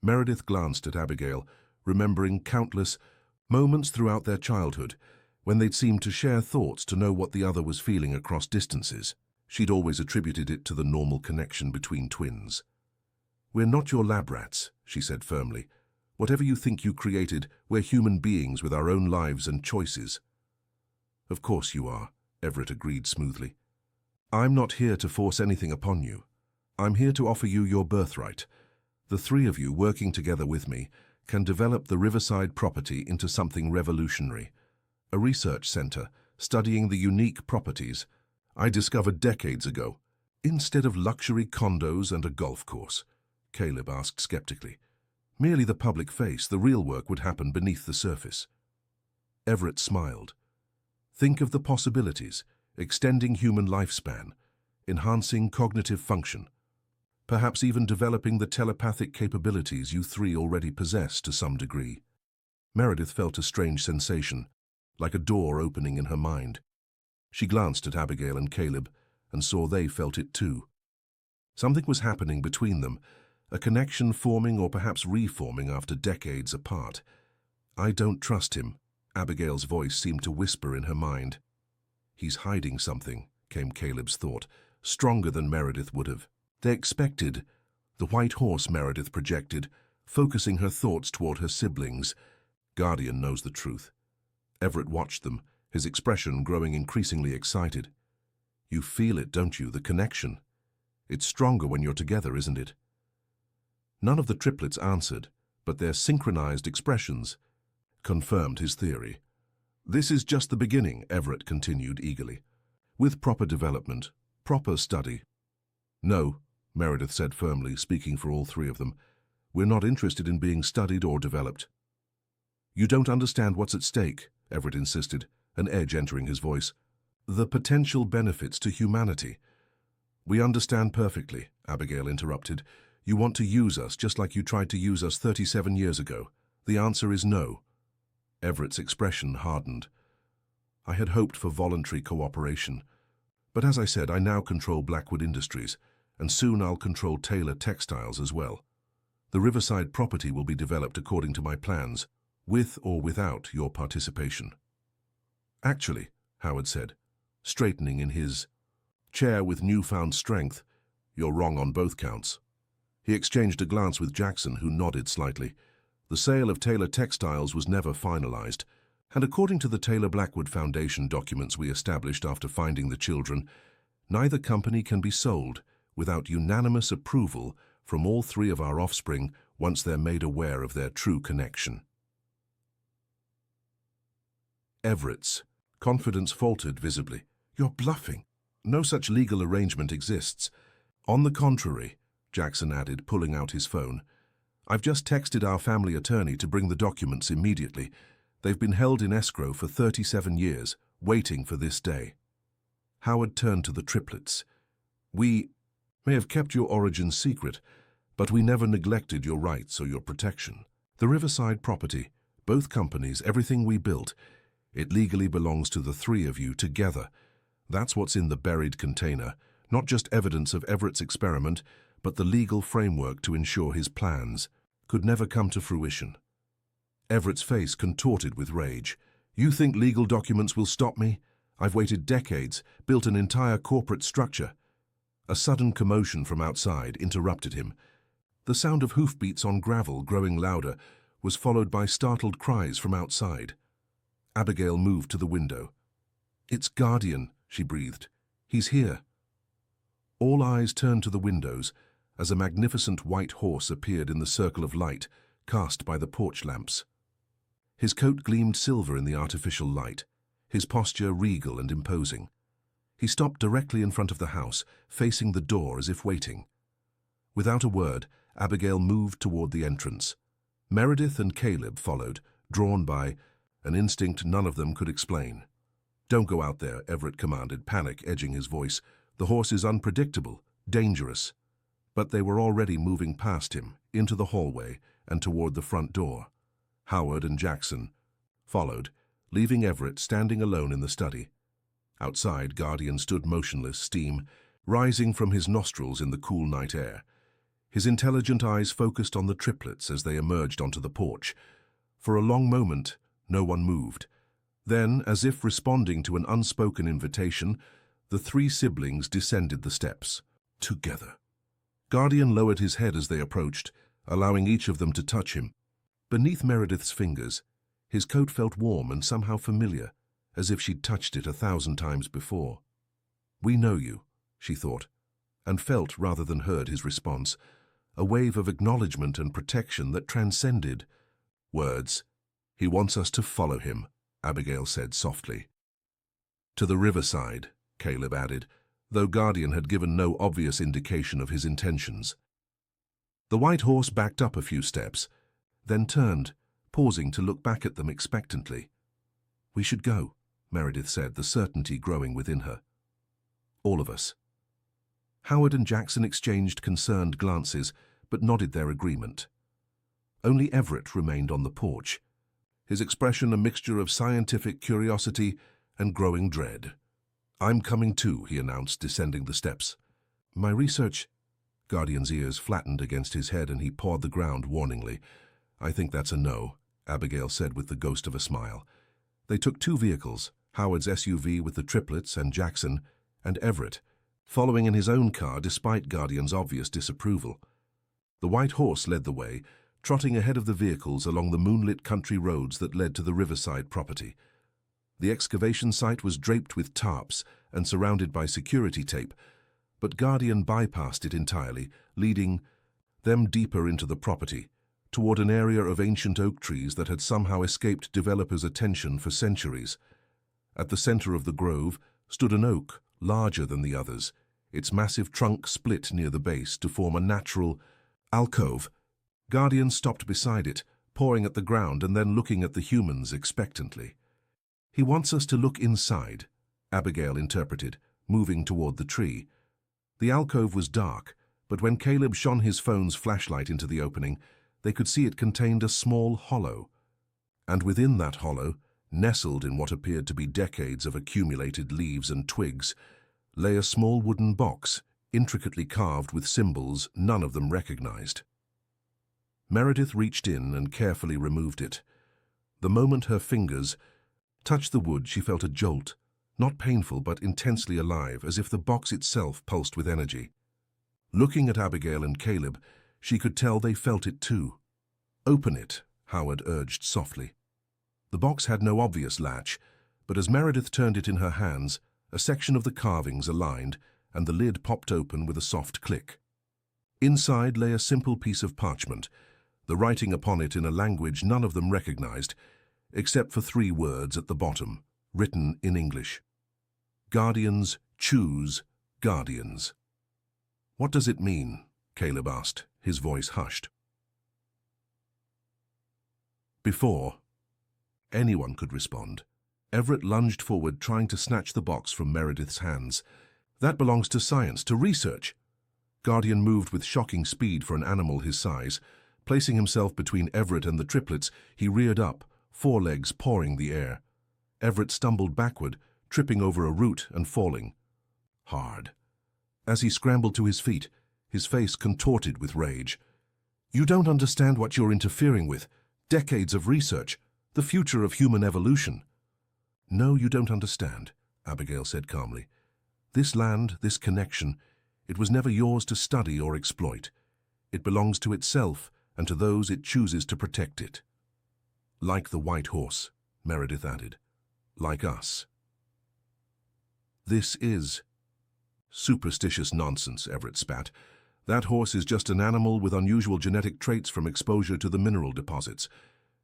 Meredith glanced at Abigail, remembering countless moments throughout their childhood when they'd seemed to share thoughts, to know what the other was feeling across distances. She'd always attributed it to the normal connection between twins. "We're not your lab rats," she said firmly. "Whatever you think you created, we're human beings with our own lives and choices." "Of course you are," Everett agreed smoothly. "I'm not here to force anything upon you. I'm here to offer you your birthright. The three of you working together with me can develop the Riverside property into something revolutionary. A research center studying the unique properties I discovered decades ago, instead of luxury condos and a golf course," Caleb asked skeptically. "Merely the public face, the real work would happen beneath the surface." Everett smiled. "Think of the possibilities, extending human lifespan, enhancing cognitive function, perhaps even developing the telepathic capabilities you three already possess to some degree." Meredith felt a strange sensation, like a door opening in her mind. She glanced at Abigail and Caleb and saw they felt it too. Something was happening between them, a connection forming or perhaps reforming after decades apart. "I don't trust him," Abigail's voice seemed to whisper in her mind. "He's hiding something," came Caleb's thought, stronger than Meredith would have. They expected. The white horse, Meredith projected, focusing her thoughts toward her siblings. Guardian knows the truth. Everett watched them, his expression growing increasingly excited. "You feel it, don't you, the connection? It's stronger when you're together, isn't it?" None of the triplets answered, but their synchronized expressions confirmed his theory. "This is just the beginning," Everett continued eagerly. "With proper development, proper study." "No," Meredith said firmly, speaking for all three of them. "We're not interested in being studied or developed." "You don't understand what's at stake," Everett insisted, an edge entering his voice. "The potential benefits to humanity." "We understand perfectly," Abigail interrupted. "You want to use us just like you tried to use us 37 years ago. The answer is no." Everett's expression hardened. "I had hoped for voluntary cooperation. But as I said, I now control Blackwood Industries, and soon I'll control Taylor Textiles as well. The Riverside property will be developed according to my plans, with or without your participation. Actually, Howard said, straightening in his chair with newfound strength, you're wrong on both counts. He exchanged a glance with Jackson, who nodded slightly. The sale of Taylor Textiles was never finalized, and according to the Taylor Blackwood Foundation documents we established after finding the children, neither company can be sold without unanimous approval from all three of our offspring once they're made aware of their true connection. Everett's confidence faltered visibly. You're bluffing. No such legal arrangement exists. On the contrary, Jackson added, pulling out his phone. I've just texted our family attorney to bring the documents immediately. They've been held in escrow for 37 years, waiting for this day. Howard turned to the triplets. We may have kept your origins secret, but we never neglected your rights or your protection. The Riverside property, both companies, everything we built, it legally belongs to the three of you together. That's what's in the buried container, not just evidence of Everett's experiment, but the legal framework to ensure his plans could never come to fruition. Everett's face contorted with rage. You think legal documents will stop me? I've waited decades, built an entire corporate structure. A sudden commotion from outside interrupted him. The sound of hoofbeats on gravel, growing louder, was followed by startled cries from outside. Abigail moved to the window. It's Guardian, she breathed. He's here. All eyes turned to the windows as a magnificent white horse appeared in the circle of light cast by the porch lamps. His coat gleamed silver in the artificial light, his posture regal and imposing. He stopped directly in front of the house, facing the door as if waiting. Without a word, Abigail moved toward the entrance. Meredith and Caleb followed, drawn by an instinct none of them could explain. Don't go out there, Everett commanded, panic edging his voice. The horse is unpredictable, dangerous. But they were already moving past him, into the hallway and toward the front door. Howard and Jackson followed, leaving Everett standing alone in the study. Outside, Guardian stood motionless, steam rising from his nostrils in the cool night air. His intelligent eyes focused on the triplets as they emerged onto the porch. For a long moment, no one moved. Then, as if responding to an unspoken invitation, the three siblings descended the steps, together. Guardian lowered his head as they approached, allowing each of them to touch him. Beneath Meredith's fingers, his coat felt warm and somehow familiar, as if she'd touched it 1,000 times before. We know you, she thought, and felt rather than heard his response, a wave of acknowledgement and protection that transcended words. He wants us to follow him, Abigail said softly. To the riverside, Caleb added, though Guardian had given no obvious indication of his intentions. The white horse backed up a few steps, then turned, pausing to look back at them expectantly. We should go, Meredith said, the certainty growing within her. All of us. Howard and Jackson exchanged concerned glances, but nodded their agreement. Only Everett remained on the porch, his expression a mixture of scientific curiosity and growing dread. I'm coming too, he announced, descending the steps. My research... Guardian's ears flattened against his head and he pawed the ground warningly. I think that's a no, Abigail said with the ghost of a smile. They took 2 vehicles, Howard's SUV with the triplets and Jackson, and Everett, following in his own car despite Guardian's obvious disapproval. The white horse led the way, trotting ahead of the vehicles along the moonlit country roads that led to the riverside property. The excavation site was draped with tarps and surrounded by security tape, but Guardian bypassed it entirely, leading them deeper into the property, toward an area of ancient oak trees that had somehow escaped developers' attention for centuries. At the center of the grove stood an oak, larger than the others, its massive trunk split near the base to form a natural alcove. Guardian stopped beside it, pawing at the ground and then looking at the humans expectantly. He wants us to look inside, Abigail interpreted, moving toward the tree. The alcove was dark, but when Caleb shone his phone's flashlight into the opening, they could see it contained a small hollow. And within that hollow, nestled in what appeared to be decades of accumulated leaves and twigs, lay a small wooden box, intricately carved with symbols none of them recognized. Meredith reached in and carefully removed it. The moment her fingers touched the wood, she felt a jolt, not painful but intensely alive, as if the box itself pulsed with energy. Looking at Abigail and Caleb, she could tell they felt it too. "Open it," Howard urged softly. The box had no obvious latch, but as Meredith turned it in her hands, a section of the carvings aligned, and the lid popped open with a soft click. Inside lay a simple piece of parchment, the writing upon it in a language none of them recognized, except for 3 words at the bottom, written in English. "Guardians choose guardians." "What does it mean?" Caleb asked, his voice hushed. Before anyone could respond, Everett lunged forward, trying to snatch the box from Meredith's hands. "That belongs to science, to research." Guardian moved with shocking speed for an animal his size. Placing himself between Everett and the triplets, he reared up, forelegs pawing the air. Everett stumbled backward, tripping over a root and falling hard. As he scrambled to his feet, his face contorted with rage. "You don't understand what you're interfering with. Decades of research, the future of human evolution." "No, you don't understand," Abigail said calmly. "This land, this connection, it was never yours to study or exploit. It belongs to itself and to those it chooses to protect it." "Like the white horse," Meredith added. "Like us." "This is superstitious nonsense," Everett spat. "That horse is just an animal with unusual genetic traits from exposure to the mineral deposits,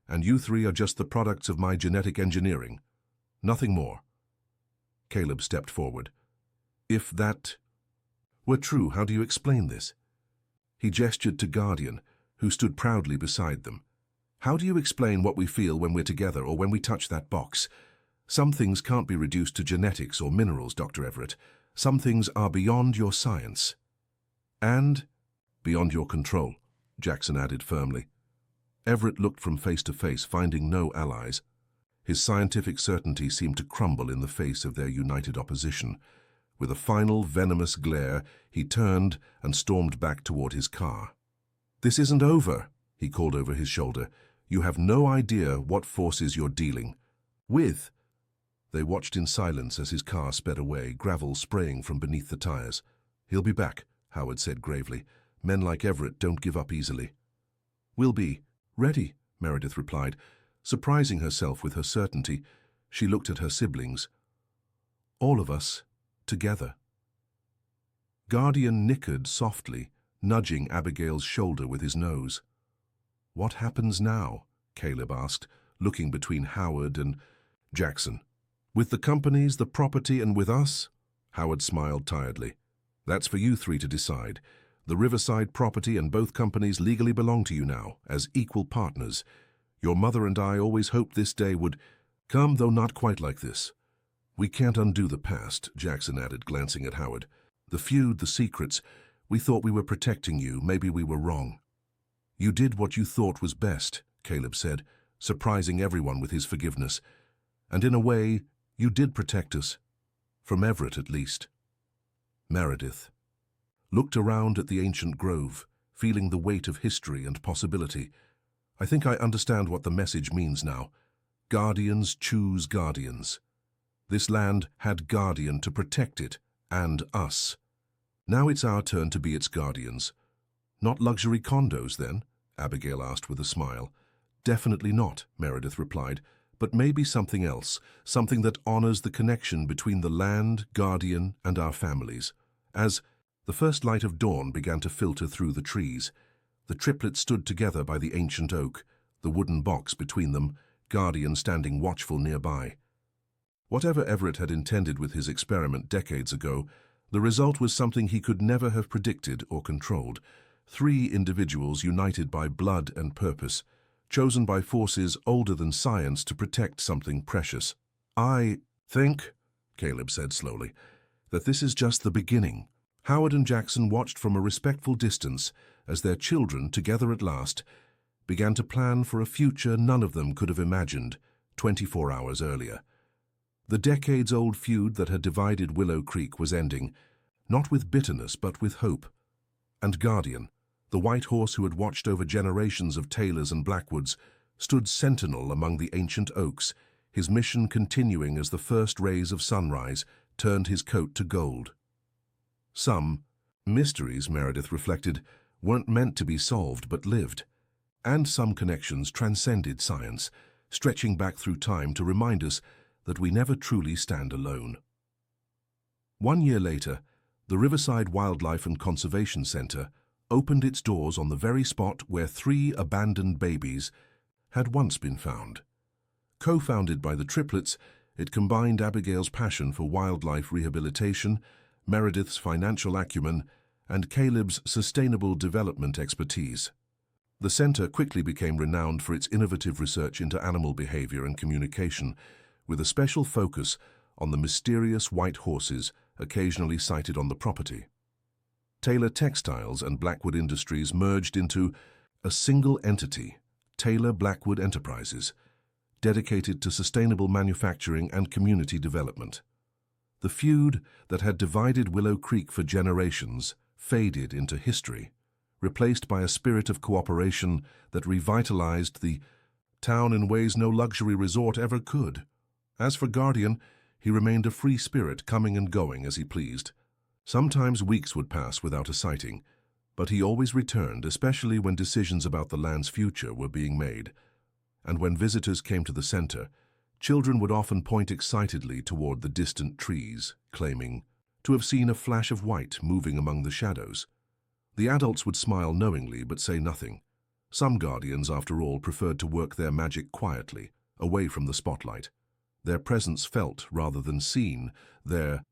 and you 3 are just the products of my genetic engineering. Nothing more." Caleb stepped forward. "If that were true, how do you explain this?" He gestured to Guardian, who stood proudly beside them. "How do you explain what we feel when we're together or when we touch that box? Some things can't be reduced to genetics or minerals, Dr. Everett. Some things are beyond your science." "And beyond your control," Jackson added firmly. Everett looked from face to face, finding no allies. His scientific certainty seemed to crumble in the face of their united opposition. With a final venomous glare, he turned and stormed back toward his car. "This isn't over," he called over his shoulder. "You have no idea what forces you're dealing with." They watched in silence as his car sped away, gravel spraying from beneath the tires. "He'll be back," Howard said gravely. "Men like Everett don't give up easily." "We'll be ready," Meredith replied. Surprising herself with her certainty, she looked at her siblings. "All of us, together." Guardian nickered softly, nudging Abigail's shoulder with his nose. "What happens now?" Caleb asked, looking between Howard and Jackson. "With the companies, the property, and with us?" Howard smiled tiredly. "That's for you 3 to decide. The Riverside property and both companies legally belong to you now, as equal partners. Your mother and I always hoped this day would come, though not quite like this. We can't undo the past," Jackson added, glancing at Howard. "The feud, the secrets. We thought we were protecting you. Maybe we were wrong." "You did what you thought was best," Caleb said, surprising everyone with his forgiveness. "And in a way, you did protect us. From Everett, at least." Meredith looked around at the ancient grove, feeling the weight of history and possibility. "I think I understand what the message means now. Guardians choose guardians. This land had Guardian to protect it, and us. Now it's our turn to be its guardians." "Not luxury condos, then?" Abigail asked with a smile. "Definitely not," Meredith replied, "but maybe something else, something that honors the connection between the land, Guardian, and our families." As the first light of dawn began to filter through the trees, the triplets stood together by the ancient oak, the wooden box between them, Guardian standing watchful nearby. Whatever Everett had intended with his experiment decades ago, the result was something he could never have predicted or controlled. 3 individuals united by blood and purpose, chosen by forces older than science to protect something precious. "I think," Caleb said slowly, "that this is just the beginning." Howard and Jackson watched from a respectful distance as their children, together at last, began to plan for a future none of them could have imagined 24 hours earlier. The decades-old feud that had divided Willow Creek was ending, not with bitterness but with hope. And Guardian, the white horse who had watched over generations of Taylors and Blackwoods, stood sentinel among the ancient oaks, his mission continuing as the first rays of sunrise turned his coat to gold. Some mysteries, Meredith reflected, weren't meant to be solved but lived, and some connections transcended science, stretching back through time to remind us that we never truly stand alone. 1 year later, the Riverside Wildlife and Conservation Center opened its doors on the very spot where 3 abandoned babies had once been found. Co-founded by the Triplets, it combined Abigail's passion for wildlife rehabilitation, Meredith's financial acumen, and Caleb's sustainable development expertise. The center quickly became renowned for its innovative research into animal behavior and communication, with a special focus on the mysterious white horses occasionally sighted on the property. Taylor Textiles and Blackwood Industries merged into a single entity, Taylor Blackwood Enterprises, dedicated to sustainable manufacturing and community development. The feud that had divided Willow Creek for generations faded into history, replaced by a spirit of cooperation that revitalized the town in ways no luxury resort ever could. As for Guardian, he remained a free spirit, coming and going as he pleased. Sometimes weeks would pass without a sighting, but he always returned, especially when decisions about the land's future were being made. And when visitors came to the center, children would often point excitedly toward the distant trees, claiming to have seen a flash of white moving among the shadows. The adults would smile knowingly but say nothing. Some guardians, after all, preferred to work their magic quietly, away from the spotlight. Their presence felt rather than seen, their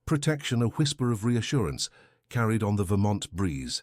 protection a whisper of reassurance carried on the Vermont breeze.